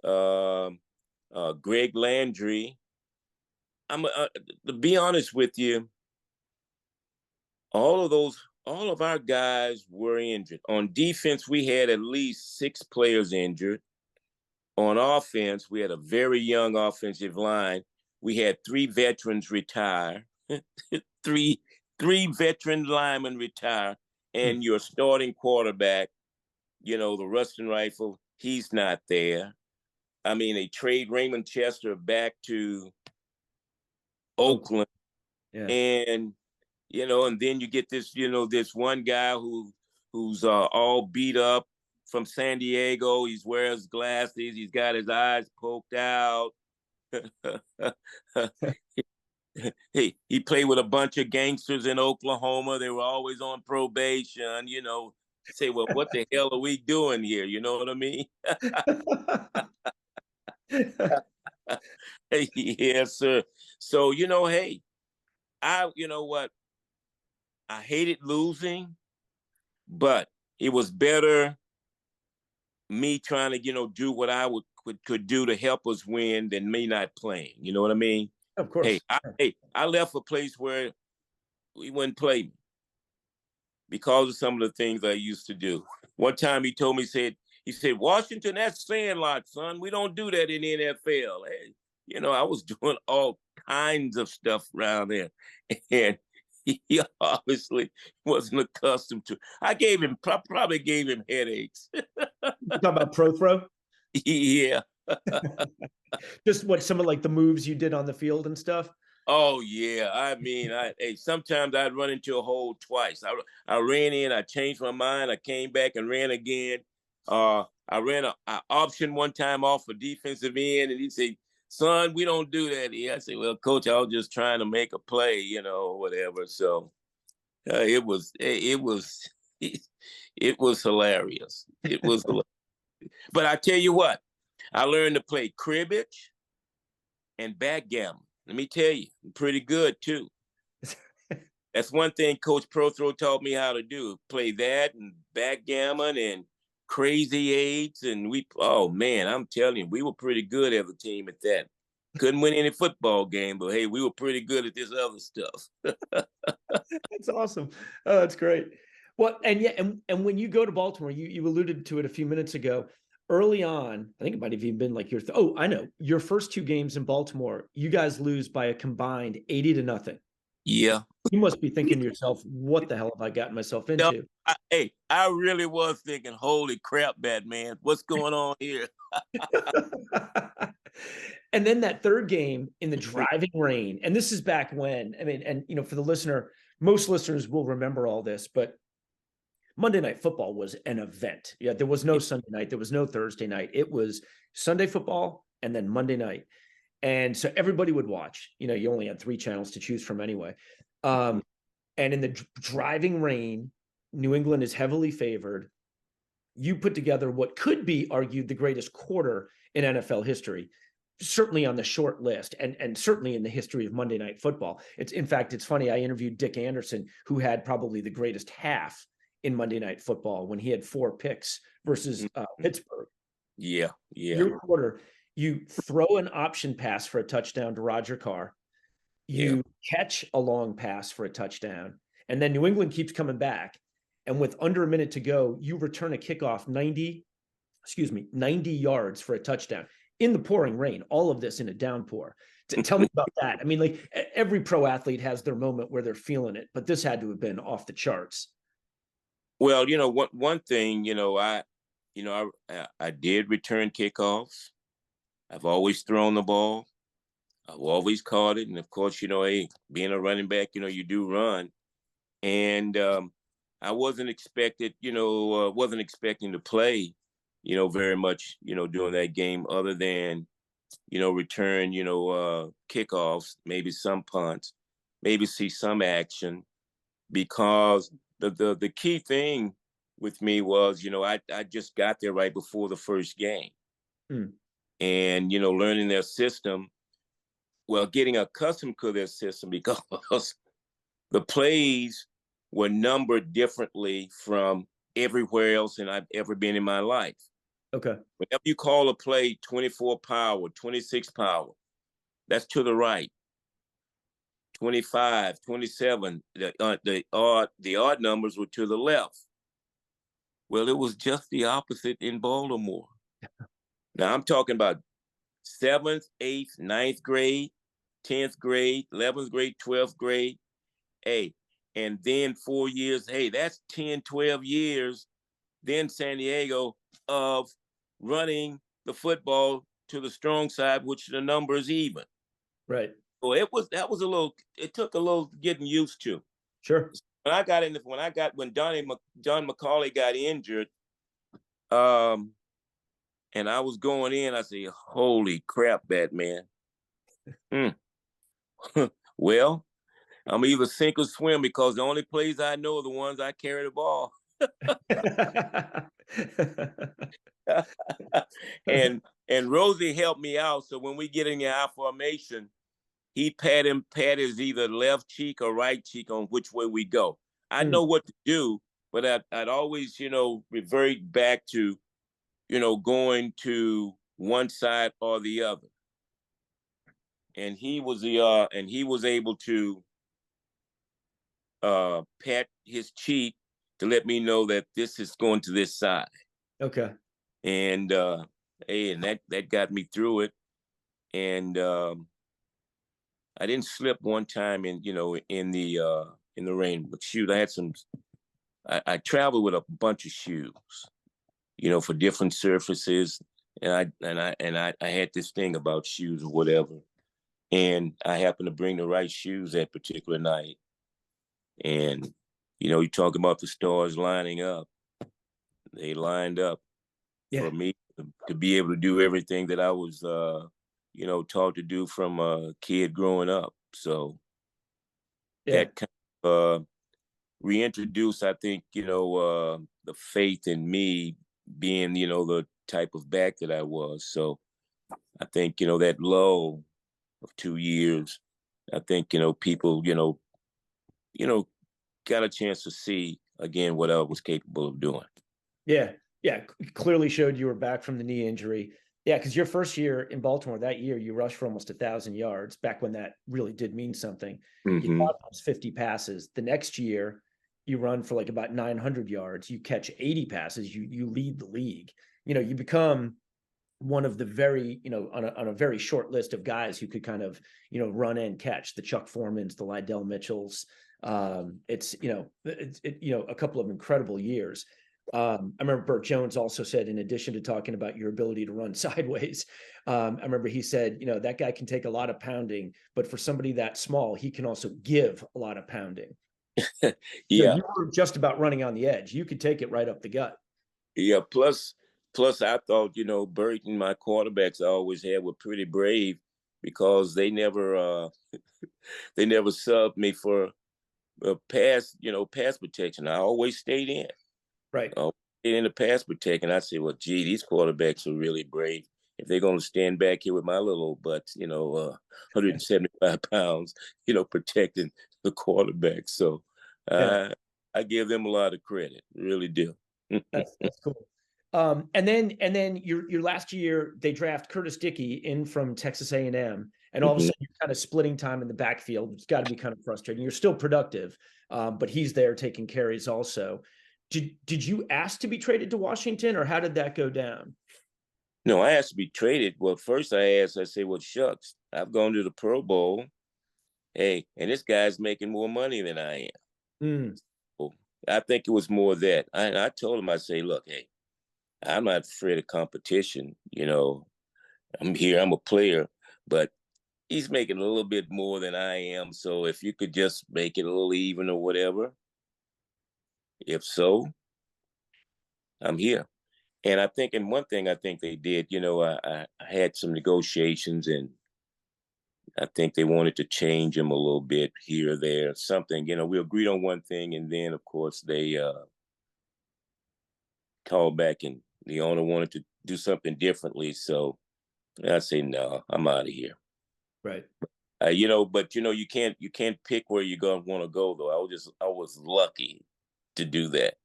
Greg Landry. To be honest with you, all of our guys were injured. On defense, we had at least 6 players injured. On offense, we had a very young offensive line. We had 3 veterans retire, three veteran linemen retire, and your starting quarterback, the Ruston Rifle, he's not there. I mean, they trade Raymond Chester back to Oakland, and and then you get this, this one guy who's all beat up from San Diego. He wears glasses. He's got his eyes poked out. He played with a bunch of gangsters in Oklahoma. They were always on probation. Say, well, what the hell are we doing here? You know what I mean? Yes, sir. So, hey, you know what? I hated losing, but it was better me trying to, do what I could do to help us win than me not playing. You know what I mean? Of course. I left a place where we wouldn't play me because of some of the things I used to do. One time he told me, he said, Washington, that's sandlot, son. We don't do that in the NFL. Hey, I was doing all kinds of stuff around there. And he obviously wasn't accustomed to. Probably gave him headaches. You talking about pro throw? Yeah. Just what some of like the moves you did on the field and stuff? Oh yeah, I mean, sometimes I'd run into a hole twice. I ran in, I changed my mind, I came back and ran again. I ran a option one time off a defensive end, and he said, "Son, we don't do that here." I said, "Well, coach, I was just trying to make a play, whatever." So it was it was it was hilarious. It was hilarious. But I tell you what, I learned to play cribbage and backgammon. Let me tell you, I'm pretty good too. That's one thing Coach Prothrow taught me how to do: play that and backgammon and crazy eights. And oh man, I'm telling you, we were pretty good as a team at that. Couldn't win any football game, but hey, we were pretty good at this other stuff. That's awesome. Oh, that's great. Well, and yeah, and when you go to Baltimore, you alluded to it a few minutes ago. Early on, I think it might have even been like I know, your first two games in Baltimore, you guys lose by a combined 80-0. Yeah. You must be thinking to yourself, what the hell have I gotten myself into? I really was thinking, holy crap, Batman, what's going on here? And then that third game in the driving rain, and this is back when, I mean, and for the listener, most listeners will remember all this, but Monday Night Football was an event. Yeah, there was no Sunday night, there was no Thursday night. It was Sunday football and then Monday night. And so everybody would watch. You only had 3 channels to choose from anyway. And in the driving rain, New England is heavily favored. You put together what could be argued the greatest quarter in NFL history, certainly on the short list, and certainly in the history of Monday Night Football. In fact, it's funny. I interviewed Dick Anderson, who had probably the greatest half in Monday Night Football when he had 4 picks versus Pittsburgh. Yeah. Your quarter, you throw an option pass for a touchdown to Roger Carr. You catch a long pass for a touchdown, and then New England keeps coming back. And with under a minute to go, you return a kickoff 90 yards for a touchdown in the pouring rain, all of this in a downpour. Tell me about that. I mean, like every pro athlete has their moment where they're feeling it, but this had to have been off the charts. Well, one thing, I did return kickoffs. I've always thrown the ball. I've always caught it. And of course, hey, being a running back, you do run. And I wasn't expecting to play, very much, during that game other than, return, kickoffs, maybe some punts, maybe see some action, because the key thing with me was, I just got there right before the first game. And, learning their system, getting accustomed to their system, because the plays were numbered differently from everywhere else and I've ever been in my life. Okay. Whenever you call a play 24 power, 26 power, that's to the right. 25, 27, the odd numbers were to the left. Well, it was just the opposite in Baltimore. Now I'm talking about 7th, 8th, 9th grade, 10th grade, 11th grade, 12th grade. Hey, and then 4 years, hey, that's 10, 12 years. Then San Diego of running the football to the strong side, which the number is even. Right. So it took a little getting used to. Sure. When John McCauley got injured, and I was going in, I said, holy crap, Batman. Well, I'm either sink or swim, because the only plays I know are the ones I carry the ball. and Rosie helped me out. So when we get in the I formation, he pat his either left cheek or right cheek on which way we go. I Mm, know what to do, but I'd always, revert back to, going to one side or the other. And he was able to pat his cheek to let me know that this is going to this side. okay. And hey, and that got me through it. And I didn't slip one time in the rain. But shoot, I had some. I traveled with a bunch of shoes, for different surfaces, and I had this thing about shoes or whatever, and I happened to bring the right shoes that particular night, and you talk about the stars lining up. They lined up Yeah. for me to be able to do everything that I was, taught to do from a kid growing up. So Yeah. that kind of reintroduced, I think, the faith in me being, the type of back that I was. So I think, that lull of 2 years, I think, people, you know, got a chance to see again what I was capable of doing. Yeah. Yeah. Clearly showed you were back from the knee injury. Yeah. Because your first year in Baltimore that year, you rushed for almost 1,000 yards back when that really did mean something. You Mm-hmm. caught almost 50 passes. The next year, you run for like about 900 yards. You catch 80 passes. You lead the league. You become one of the very, on a very short list of guys who could kind of, run and catch the Chuck Formans, the Lydell Mitchells. It's a couple of incredible years. I remember Burt Jones also said, in addition to talking about your ability to run sideways, I remember he said, that guy can take a lot of pounding, but for somebody that small, he can also give a lot of pounding. Yeah. You were just about running on the edge. You could take it right up the gut. Yeah. Plus, I thought, Burt and my quarterbacks I always had were pretty brave because they never subbed me for pass protection. I always stayed in. Right. In the pass protection, I say, well, gee, these quarterbacks are really brave. If they're going to stand back here with my little old butt, 175 pounds, protecting the quarterback. So Yeah. I give them a lot of credit, really do. That's cool. And then your last year they draft Curtis Dickey in from Texas A&M, and all of a Mhm. sudden you're kind of splitting time in the backfield. It's got to be kind of frustrating. You're still productive, but he's there taking carries also. Did you ask to be traded to Washington, or how did that go down? No, I asked to be traded. Well, first I say, well, shucks, I've gone to the Pro Bowl. Hey, and this guy's making more money than I am. Mm, So I think it was more that. I told him, I say, look, hey, I'm not afraid of competition. I'm here, I'm a player, but he's making a little bit more than I am. So if you could just make it a little even or whatever, if so, I'm here. And I think, and one thing I think they did, I had some negotiations and I think they wanted to change him a little bit here or there, something, we agreed on one thing. And then, of course, they called back and the owner wanted to do something differently. So I say, no, I'm out of here. right. But you can't pick where you're gonna want to go though. I was lucky to do that.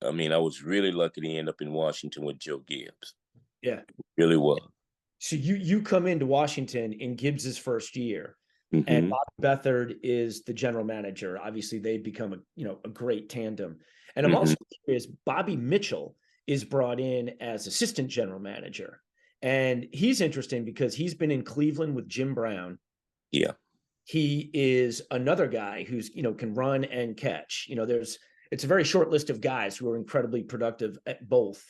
I mean, I was really lucky to end up in Washington with Joe Gibbs. Yeah. Really was. So you come into Washington in Gibbs's first year, and Mm-hmm. Bobby Beathard is the general manager. Obviously, they've become a great tandem. And I'm Mm-hmm. also curious, Bobby Mitchell is brought in as assistant general manager. And he's interesting because he's been in Cleveland with Jim Brown. Yeah. He is another guy who's, can run and catch. It's a very short list of guys who are incredibly productive at both,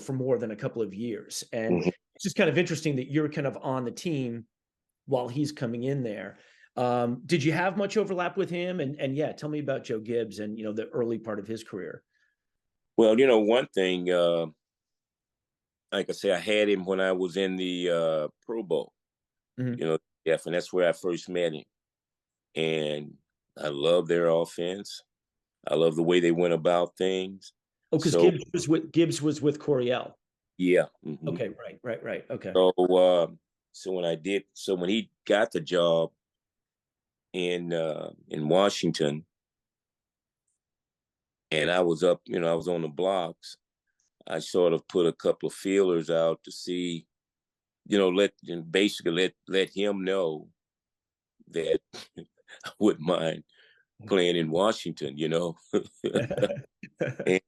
for more than a couple of years. And Mm-hmm. it's just kind of interesting that you're kind of on the team while he's coming in there. Did you have much overlap with him? And yeah, tell me about Joe Gibbs and, the early part of his career. Well, one thing, like I say, I had him when I was in the Pro Bowl. Mm-hmm. Yeah, and that's where I first met him. And I love their offense. I love the way they went about things. Oh, because So Gibbs was with Coryell. yeah. Mm-hmm. Okay, right. Okay. So so when he got the job, in Washington, and I was up, I was on the blocks. I sort of put a couple of feelers out to see, let him know that I wouldn't mind playing in Washington, and,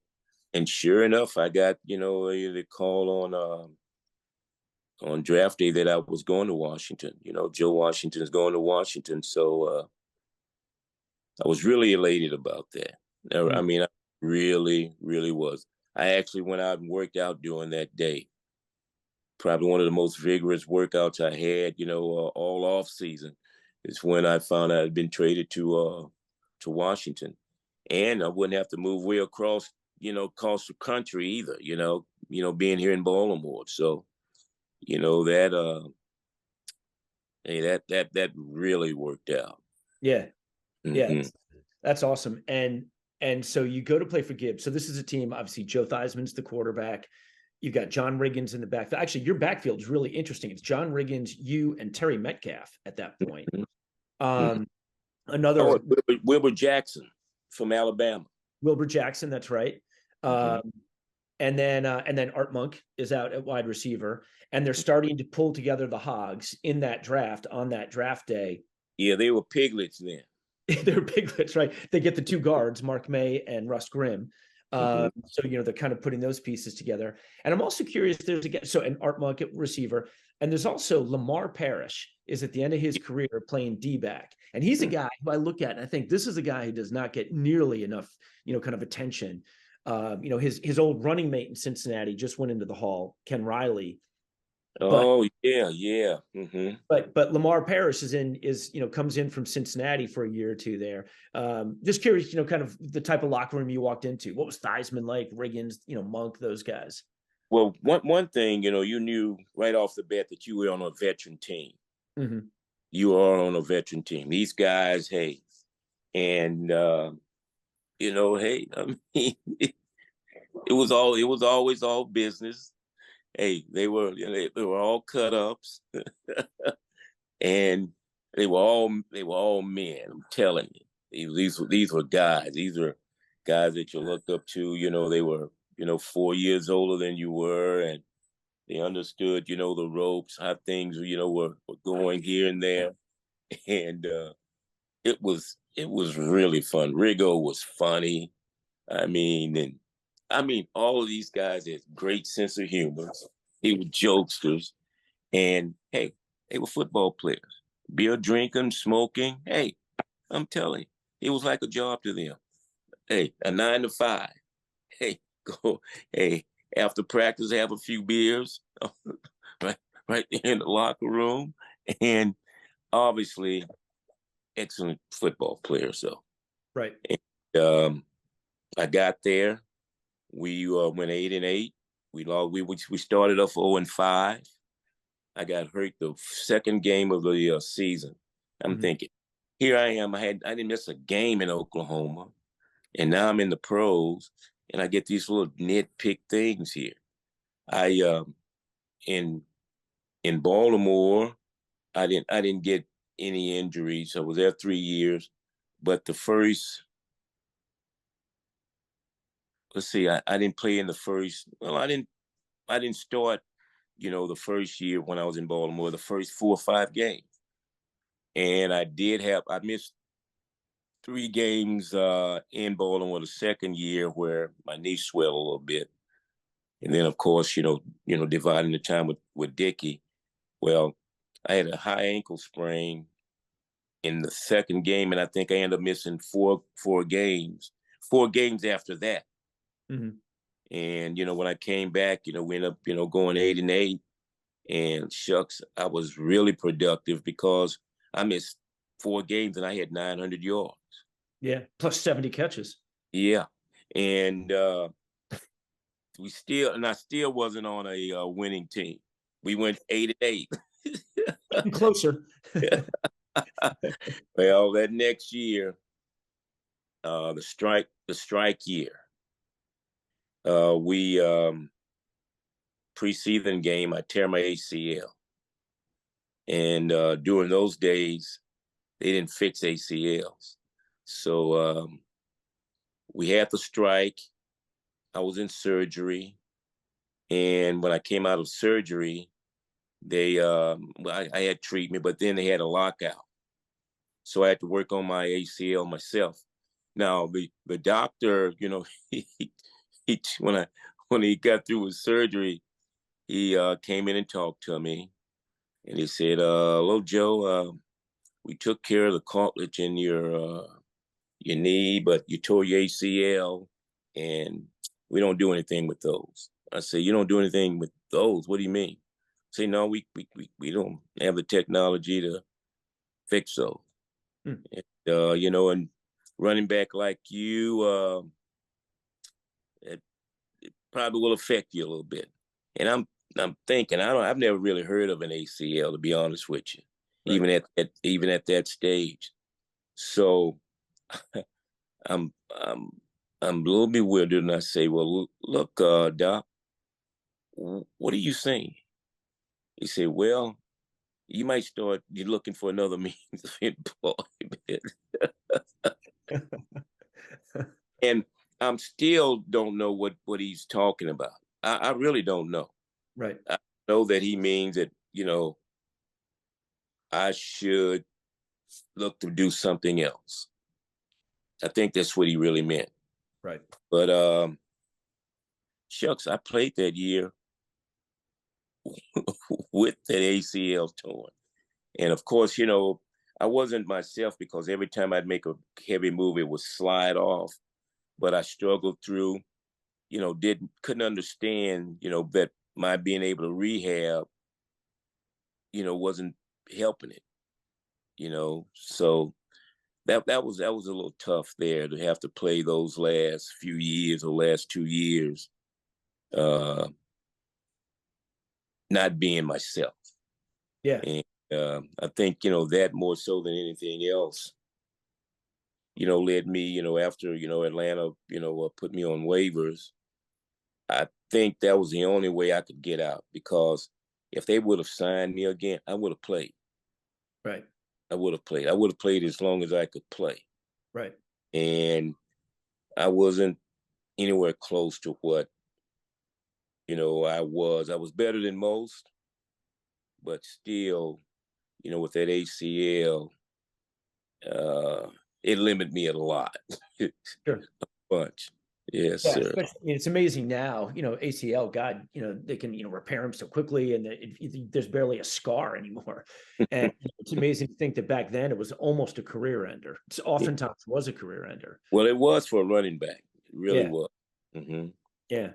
and sure enough, I got, the call on draft day that I was going to Washington. Joe Washington is going to Washington. So I was really elated about that. I mean, I really, really was. I actually went out and worked out during that day. Probably one of the most vigorous workouts I had, all off season. Is when I found out I'd been traded to Washington, and I wouldn't have to move way across the country either. Being here in Baltimore. So, that hey, that really worked out. Yeah. Yeah. Mm-hmm. That's awesome. And so you go to play for Gibbs. So this is a team, obviously Joe Theismann's the quarterback. You've got John Riggins in the backfield. Actually, your backfield is really interesting. It's John Riggins, you, and Terry Metcalf at that point. Mm-hmm. Another Wilbur Jackson from Alabama. Wilbur Jackson, that's right. And then Art Monk is out at wide receiver, and they're starting to pull together the Hogs in that draft on that draft day. Yeah, they were piglets then. They're piglets, right? They get the two guards, Mark May and Russ Grimm. So they're kind of putting those pieces together. And I'm also curious. There's an Art Monk at receiver, and there's also Lamar Parrish is at the end of his career playing D-back, and he's a guy who I look at and I think this is a guy who does not get nearly enough, kind of attention. His old running mate in Cincinnati just went into the Hall, Ken Riley. Yeah. Mm-hmm. But Lamar Parrish comes in from Cincinnati for a year or two there. Just curious, kind of the type of locker room you walked into. What was Theismann like? Riggins, Monk, those guys. Well, one thing, you knew right off the bat that you were on a veteran team. Mm-hmm. You are on a veteran team. These guys, hey, and hey, I mean, it was always all business. Hey, they were all cut ups, and they were all men. I'm telling you, these were guys. These were guys that you looked up to. They were 4 years older than you were, and they understood the ropes, how things were going here and there, and it was really fun. Riggo was funny. I mean, all of these guys had great sense of humor. They were jokesters. And hey, they were football players. Beer drinking, smoking. Hey, I'm telling you, it was like a job to them. Hey, a 9 to 5. Hey, go. Hey, after practice, have a few beers, right there in the locker room. And obviously, excellent football players. So, right. And, I got there. We went 8-8. We started off 0-5. I got hurt the second game of the season. I'm thinking, here I am. I didn't miss a game in Oklahoma, and now I'm in the pros, and I get these little nitpick things here. I in Baltimore, I didn't get any injuries. I was there 3 years, but the first, let's see, I didn't play in the first. Well, I didn't start, the first year when I was in Baltimore, the first 4 or 5 games. And I missed 3 games in Baltimore the second year where my knee swelled a little bit. And then, of course, dividing the time with Dickie. Well, I had a high ankle sprain in the second game, and I think I ended up missing four games after that. Mm-hmm. And, when I came back, we ended up, going 8-8. And shucks, I was really productive because I missed 4 games and I had 900 yards. Yeah, plus 70 catches. Yeah. And I still wasn't on a winning team. We went 8-8. Getting closer. Well, that next year, the strike year, we preseason game, I tear my ACL. And during those days, they didn't fix ACLs. So we had the strike. I was in surgery. And when I came out of surgery, I had treatment, but then they had a lockout. So I had to work on my ACL myself. Now the doctor, he when he got through with surgery, he came in and talked to me, and he said, "Hello, Joe. We took care of the cartilage in your knee, but you tore your ACL, and we don't do anything with those." I said, "You don't do anything with those? What do you mean?" I say, "No, we don't have the technology to fix those." Hmm. And running back like you, it probably will affect you a little bit. And I'm thinking, I've never really heard of an ACL, to be honest with you, Right. even at that stage. So I'm I'm I'm a little bewildered, and I say, "Well, look, Doc, what are you saying?" He said, "Well, you might start you looking for another means of employment." And I'm still don't know what he's talking about. I really don't know. Right. I know that he means that, I should look to do something else. I think that's what he really meant. Right. But shucks, I played that year with that ACL torn. And of course, I wasn't myself because every time I'd make a heavy move, it would slide off. But I struggled through, couldn't understand, that my being able to rehab, wasn't helping it, So that was a little tough there to have to play those last few years or last 2 years, uh, not being myself. Yeah. And I think, that more so than anything else, led me, after, Atlanta, put me on waivers. I think that was the only way I could get out, because if they would have signed me again, I would have played. Right. I would have played. I would have played as long as I could play. Right. And I wasn't anywhere close to what, I was. I was better than most, but still, with that ACL, it limited me a lot. Sure. Bunch. Yes, Yeah, sir. especially, it's amazing now, ACL, God, they can, repair them so quickly, and there's barely a scar anymore. And it's amazing to think that back then it was almost a career ender. It's Yeah. oftentimes was a career ender. Well, it was for a running back. It really Yeah. was. Mm-hmm. Yeah.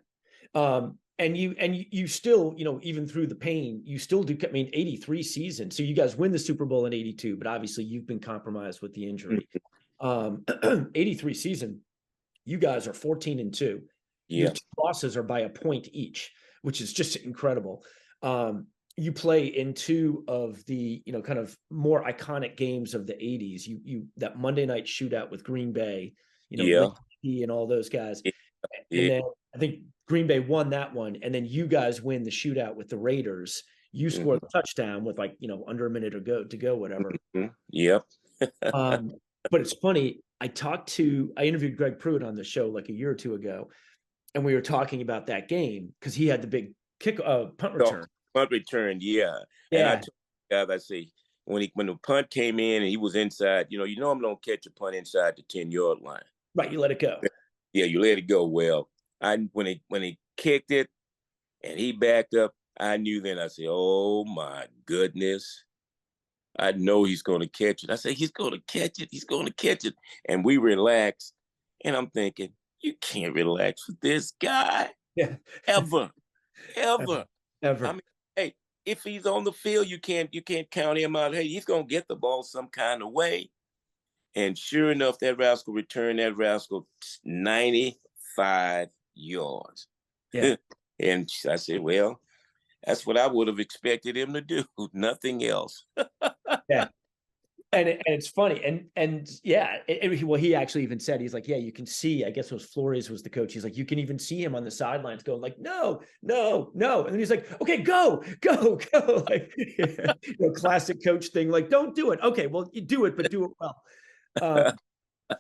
And you still, even through the pain, you still do. I mean, 83 season. So you guys win the Super Bowl in 82, but obviously you've been compromised with the injury. 83 season, you guys are 14-2. Your Yeah. two losses are by a point each, which is just incredible. You play in two of the, kind of more iconic games of the 80s. You that Monday night shootout with Green Bay, Yeah. and all those guys. And Yeah. then I think Green Bay won that one, and then you guys win the shootout with the Raiders. You score Mm-hmm. the touchdown with under a minute to go, whatever. Mm-hmm. Yep. But it's funny. I interviewed Greg Pruitt on the show like a year or two ago, and we were talking about that game because he had the big punt So, return. punt return, yeah. And I Yeah, told the guys, I say, when the punt came in and he was inside, I'm gonna catch a punt inside the 10-yard line. right. You let it go. Yeah, you let it go. Well, when he kicked it and he backed up, I knew then. I said, "Oh my goodness, I know he's going to catch it." I said, "He's going to catch it. He's going to catch it." And we relaxed, and I'm thinking, you can't relax with this guy Yeah, ever, ever. I ever. mean, hey, if he's on the field, you can't count him out. Hey, he's going to get the ball some kind of way. And sure enough, that rascal returned that rascal 95 yards. Yeah, And I said, well, that's what I would have expected him to do. Nothing else. yeah. And it's funny. And yeah, well, he actually even said, he's like, yeah, you can see, I guess it was Flores was the coach. He's like, you can even see him on the sidelines going like, no, no, no. And then he's like, okay, go, go, go. Like, classic coach thing. Like, don't do it. Okay, well, you do it, but do it well.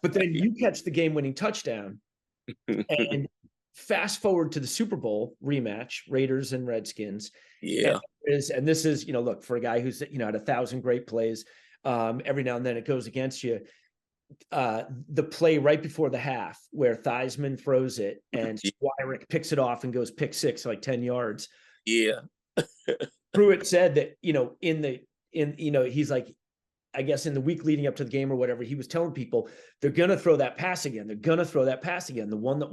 But then you catch the game-winning touchdown, and fast forward to the Super Bowl rematch, Raiders and Redskins. Yeah. And this is, look, for a guy who's, had 1,000 great plays, every now and then it goes against you. The play right before the half where Theismann throws it and Squire picks it off and goes pick six, like 10 yards. Yeah. Pruitt said that, he's like, I guess in the week leading up to the game or whatever, he was telling people they're going to throw that pass again. They're going to throw that pass again. The one that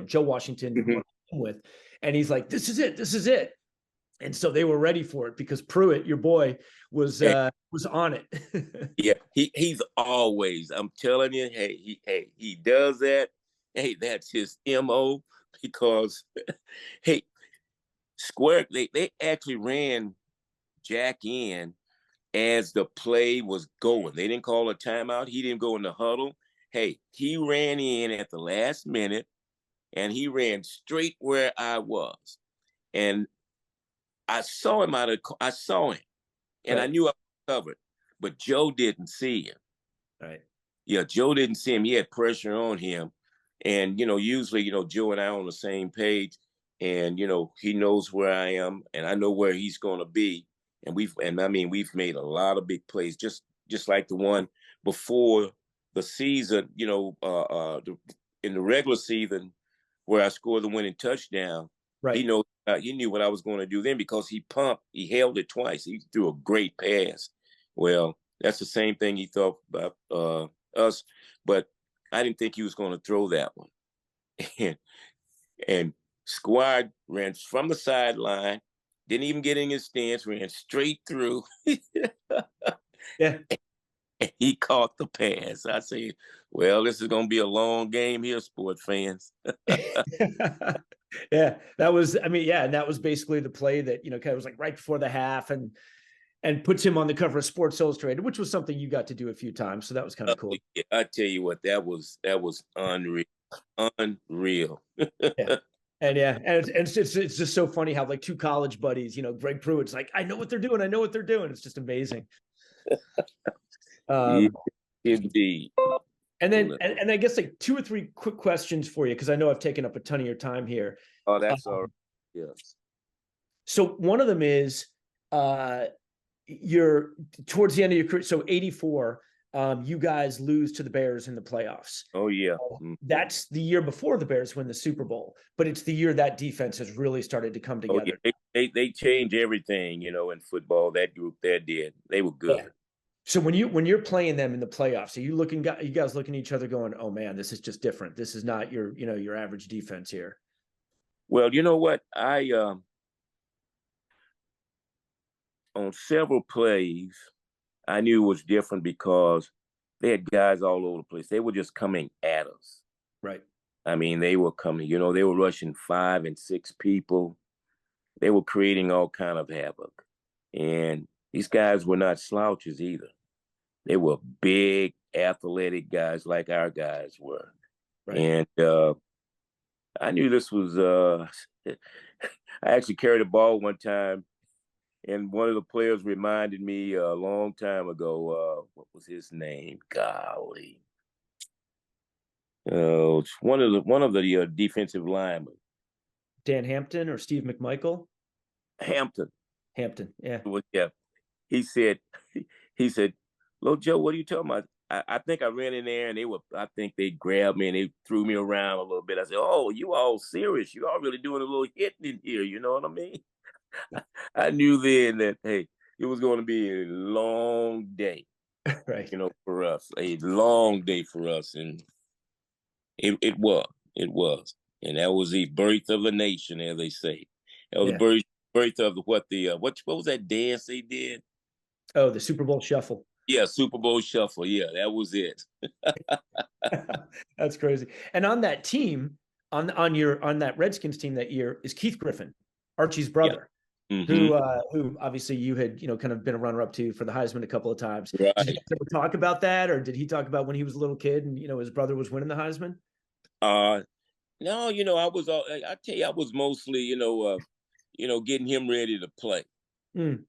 Joe Washington with. And he's like, this is it. This is it. And so they were ready for it because Pruitt, your boy, was on it. Yeah, he's always, I'm telling you, he does that. Hey, that's his MO because hey, Square, they actually ran Jack in as the play was going. They didn't call a timeout. He didn't go in the huddle. Hey, he ran in at the last minute and he ran straight where I was. And I saw him and right. I knew I was covered, but Joe didn't see him. Right. Yeah, Joe didn't see him. He had pressure on him. And, usually, Joe and I are on the same page and, he knows where I am and I know where he's going to be. And we've made a lot of big plays, just like the one before the season, in the regular season where I scored the winning touchdown. Right. He knew what I was going to do then because he held it twice. He threw a great pass. Well, that's the same thing he thought about us, but I didn't think he was going to throw that one. And Squad ran from the sideline, didn't even get in his stance, ran straight through. Yeah. And he caught the pass. I said, well, this is going to be a long game here, sports fans. Yeah, that was basically the play that, kind of was like right before the half and puts him on the cover of Sports Illustrated, which was something you got to do a few times. So that was kind of cool. Yeah, I tell you what, that was unreal. Unreal. Yeah. And it's just so funny how like two college buddies, Greg Pruitt's like, I know what they're doing. I know what they're doing. It's just amazing. Yeah, indeed. And then, and I guess like 2 or 3 quick questions for you, because I know I've taken up a ton of your time here. Oh, that's all right. Yes. So one of them is, you're towards the end of your career. So 84, you guys lose to the Bears in the playoffs. Oh yeah. That's the year before the Bears win the Super Bowl, but it's the year that defense has really started to come together. Oh, yeah. They changed everything, in football. That group that did. They were good. Yeah. So when you're playing them in the playoffs, are you guys looking at each other going, oh man, this is just different. This is not your average defense here. Well, you know what? On several plays, I knew it was different because they had guys all over the place. They were just coming at us. Right. I mean, they were coming, they were rushing 5 and 6 people. They were creating all kind of havoc. And these guys were not slouches either. They were big, athletic guys like our guys were. Right. And I knew this was, I actually carried a ball one time, and one of the players reminded me a long time ago, what was his name? Golly. It's one of the defensive linemen. Dan Hampton or Steve McMichael? Hampton, yeah. Well, yeah. He said, "Little Joe, what are you talking about?" I think I ran in there and I think they grabbed me and they threw me around a little bit. I said, "Oh, you all serious? You all really doing a little hitting in here, you know what I mean?" I knew then that, hey, it was going to be a long day, right? For us, a long day for us, and it was, and that was the birth of a nation, as they say. That was the birth of what was that dance they did? Oh, the Super Bowl Shuffle. Yeah, Super Bowl Shuffle. Yeah, that was it. That's crazy. And on that team, on that Redskins team that year is Keith Griffin, Archie's brother. Mm-hmm. who obviously you had, kind of been a runner-up to for the Heisman a couple of times. Did you Right. ever talk about that, or did he talk about when he was a little kid and his brother was winning the Heisman? Uh, no, I was all, I tell you, I was mostly, getting him ready to play. Mm,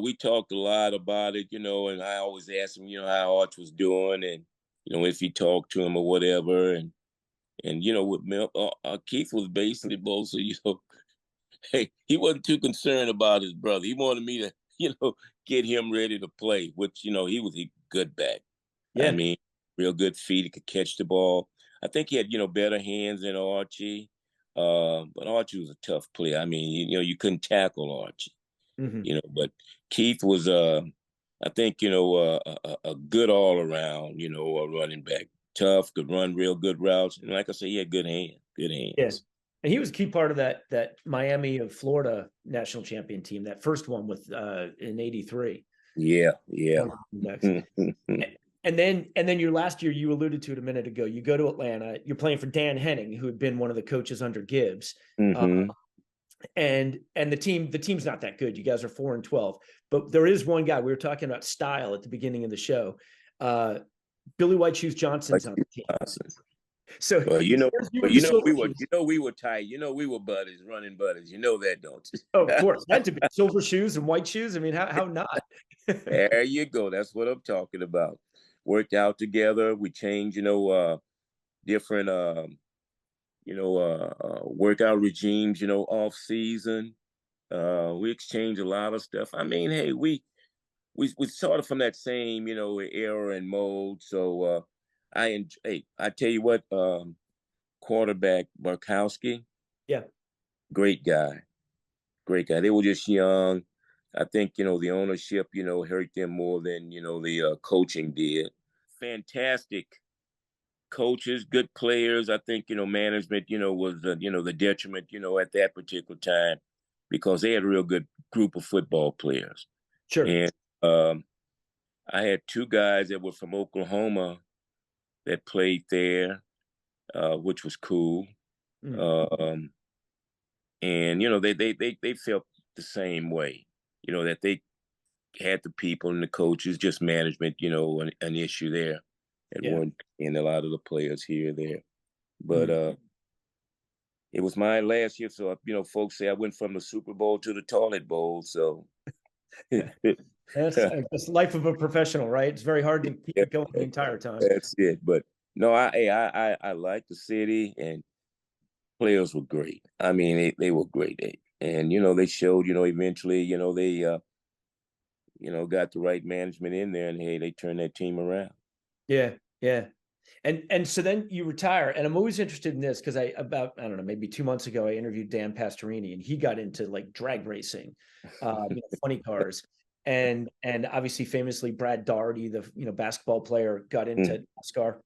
We talked a lot about it, and I always asked him, how Arch was doing, and if he talked to him or whatever, and with Keith was basically both, so hey, he wasn't too concerned about his brother. He wanted me to, get him ready to play, which he was a good back. I yeah. mean, real good feet. He could catch the ball. I think he had, better hands than Archie. But Archie was a tough player. I mean, you couldn't tackle Archie. Hmm. But Keith was, I think, a good all around, a running back. Tough, could run real good routes, and like I say, he had good hands. Good Yeah. hands. And he was a key part of that Miami of Florida national champion team, that first one with in '83. Yeah, yeah. And then your last year, you alluded to it a minute ago. You go to Atlanta. You're playing for Dan Henning, who had been one of the coaches under Gibbs. Uh, Mm-hmm. and the team's not that good. You guys are 4-12, but there is one guy. We were talking about style at the beginning of the show. Billy White Shoes Like Johnson's on the team. Johnson. So Well, you were the silver shoes. we were tight. We were buddies, running buddies. You know that, don't Oh, you? of course, had to be silver shoes and white shoes. I mean, how not? There you go. That's what I'm talking about. Worked out together. We changed, different, workout regimes, off season. We exchanged a lot of stuff. I mean, hey, we sort of from that same, era and mode. So, I tell you what, quarterback Barkowski, Yeah, great guy, great guy. They were just young. I think the ownership hurt them more than the coaching did. Fantastic coaches, good players. I think management was the detriment at that particular time because they had a real good group of football players. sure. And um, I had two guys that were from Oklahoma that played there, which was cool. Mm, Um, and they felt the same way. That they had the people and the coaches, just management, an issue there at yeah. one, and a lot of the players here there. But Mm. it was my last year, so folks say I went from the Super Bowl to the toilet bowl. So That's the life of a professional, right? It's very hard to keep it going the entire time. that's it. But no, I like the city, and players were great. I mean, they were great. And they showed, eventually, they got the right management in there, and hey, they turned that team around. Yeah, yeah. And so then you retire, and I'm always interested in this because I don't know, maybe 2 months ago I interviewed Dan Pastorini, and he got into like drag racing, funny cars, and obviously famously Brad Daugherty, the basketball player, got into NASCAR.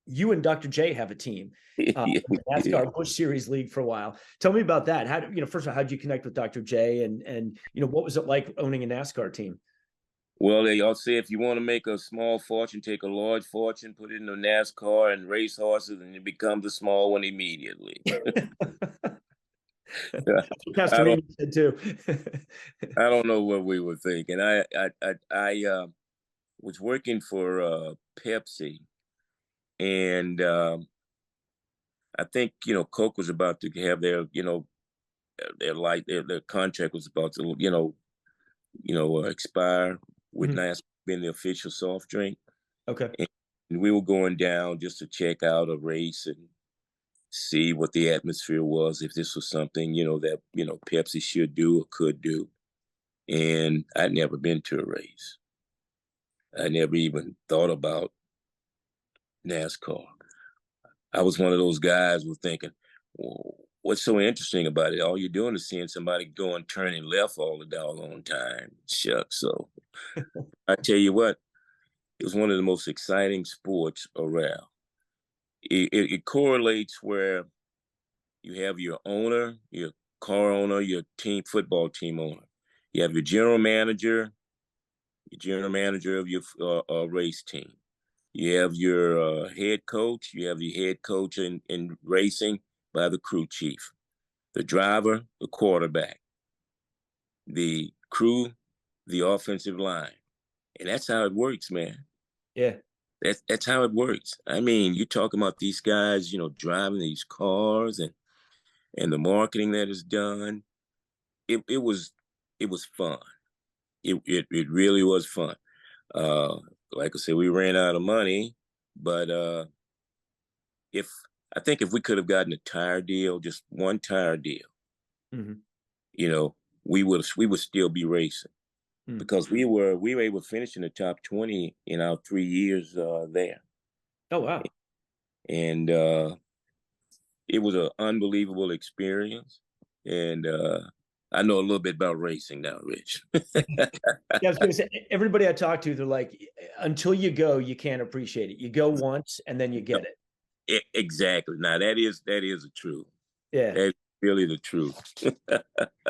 You and Dr. J have a team, Yeah, in the yeah. NASCAR Busch Series League for a while. Tell me about that. How first of all, how did you connect with Dr. J, and what was it like owning a NASCAR team? Well, they all say if you want to make a small fortune, take a large fortune, put it in a NASCAR and race horses, and it becomes a small one immediately. That's what I don't Pastorini said too. I don't know what we were thinking. I was working for Pepsi, and I think Coke was about to have their their contract was about to expire with Mhm. NASCAR being the official soft drink, Okay. and we were going down just to check out a race and see what the atmosphere was, if this was something that Pepsi should do or could do. And I'd never been to a race. I never even thought about NASCAR. I was one of those guys who was thinking, well, what's so interesting about it? All you're doing is seeing somebody going turning left all the doggone time. Shucks. So I tell you what, it was one of the most exciting sports around. It correlates where you have your owner, your car owner, your football team owner. You have your general manager of your race team. You have your head coach. You have your head coach in racing by the crew chief, the driver, the quarterback. the crew, the offensive line. And that's how it works, man. Yeah. That's how it works. I mean, you talking about these guys, driving these cars and the marketing that is done. It was fun. It really was fun. Like I said, we ran out of money, but if I think if we could have gotten a tire deal, just one tire deal, Mm-hmm. We would still be racing because we were able to finish in the top 20 in our 3 years there. Oh wow! And it was an unbelievable experience. And I know a little bit about racing now, Rich. Yeah, I was going to say, everybody I talk to, they're like, until you go, you can't appreciate it. You go once and then you get it. Exactly. Now that is the truth. Yeah. That's really the truth.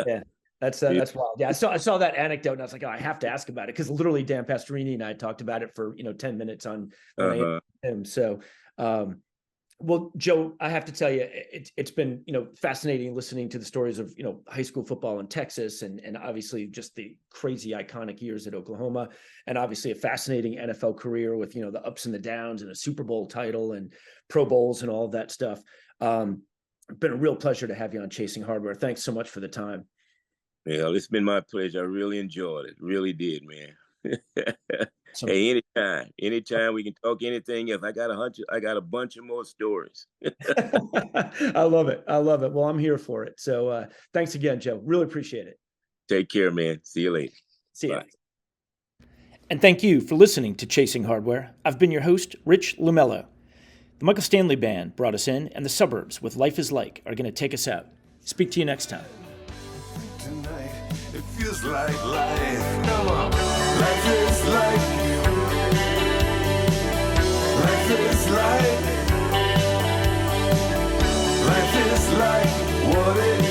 Yeah. That's wild. Yeah. I saw that anecdote and I was like, oh, I have to ask about it. Cause literally Dan Pastorini and I talked about it for, 10 minutes on when I interviewed him. So, well, Joe, I have to tell you, it's been, fascinating listening to the stories of, high school football in Texas and obviously just the crazy iconic years at Oklahoma and obviously a fascinating NFL career with, the ups and the downs and a Super Bowl title and Pro Bowls and all of that stuff. It's been a real pleasure to have you on Chasing Hardware. Thanks so much for the time. Yeah, it's been my pleasure. I really enjoyed it. Really did, man. So, hey, anytime we can talk anything else. I got a bunch of more stories. I love it. Well, I'm here for it. So thanks again, Joe. Really appreciate it. Take care, man. See you later. See you. Bye. And thank you for listening to Chasing Hardware. I've been your host, Rich Lumello. The Michael Stanley Band brought us in, and the Suburbs with Life is Like are going to take us out. Speak to you next time. Tonight, it feels like life. Come on. Life is like. Life is like. Life is like what it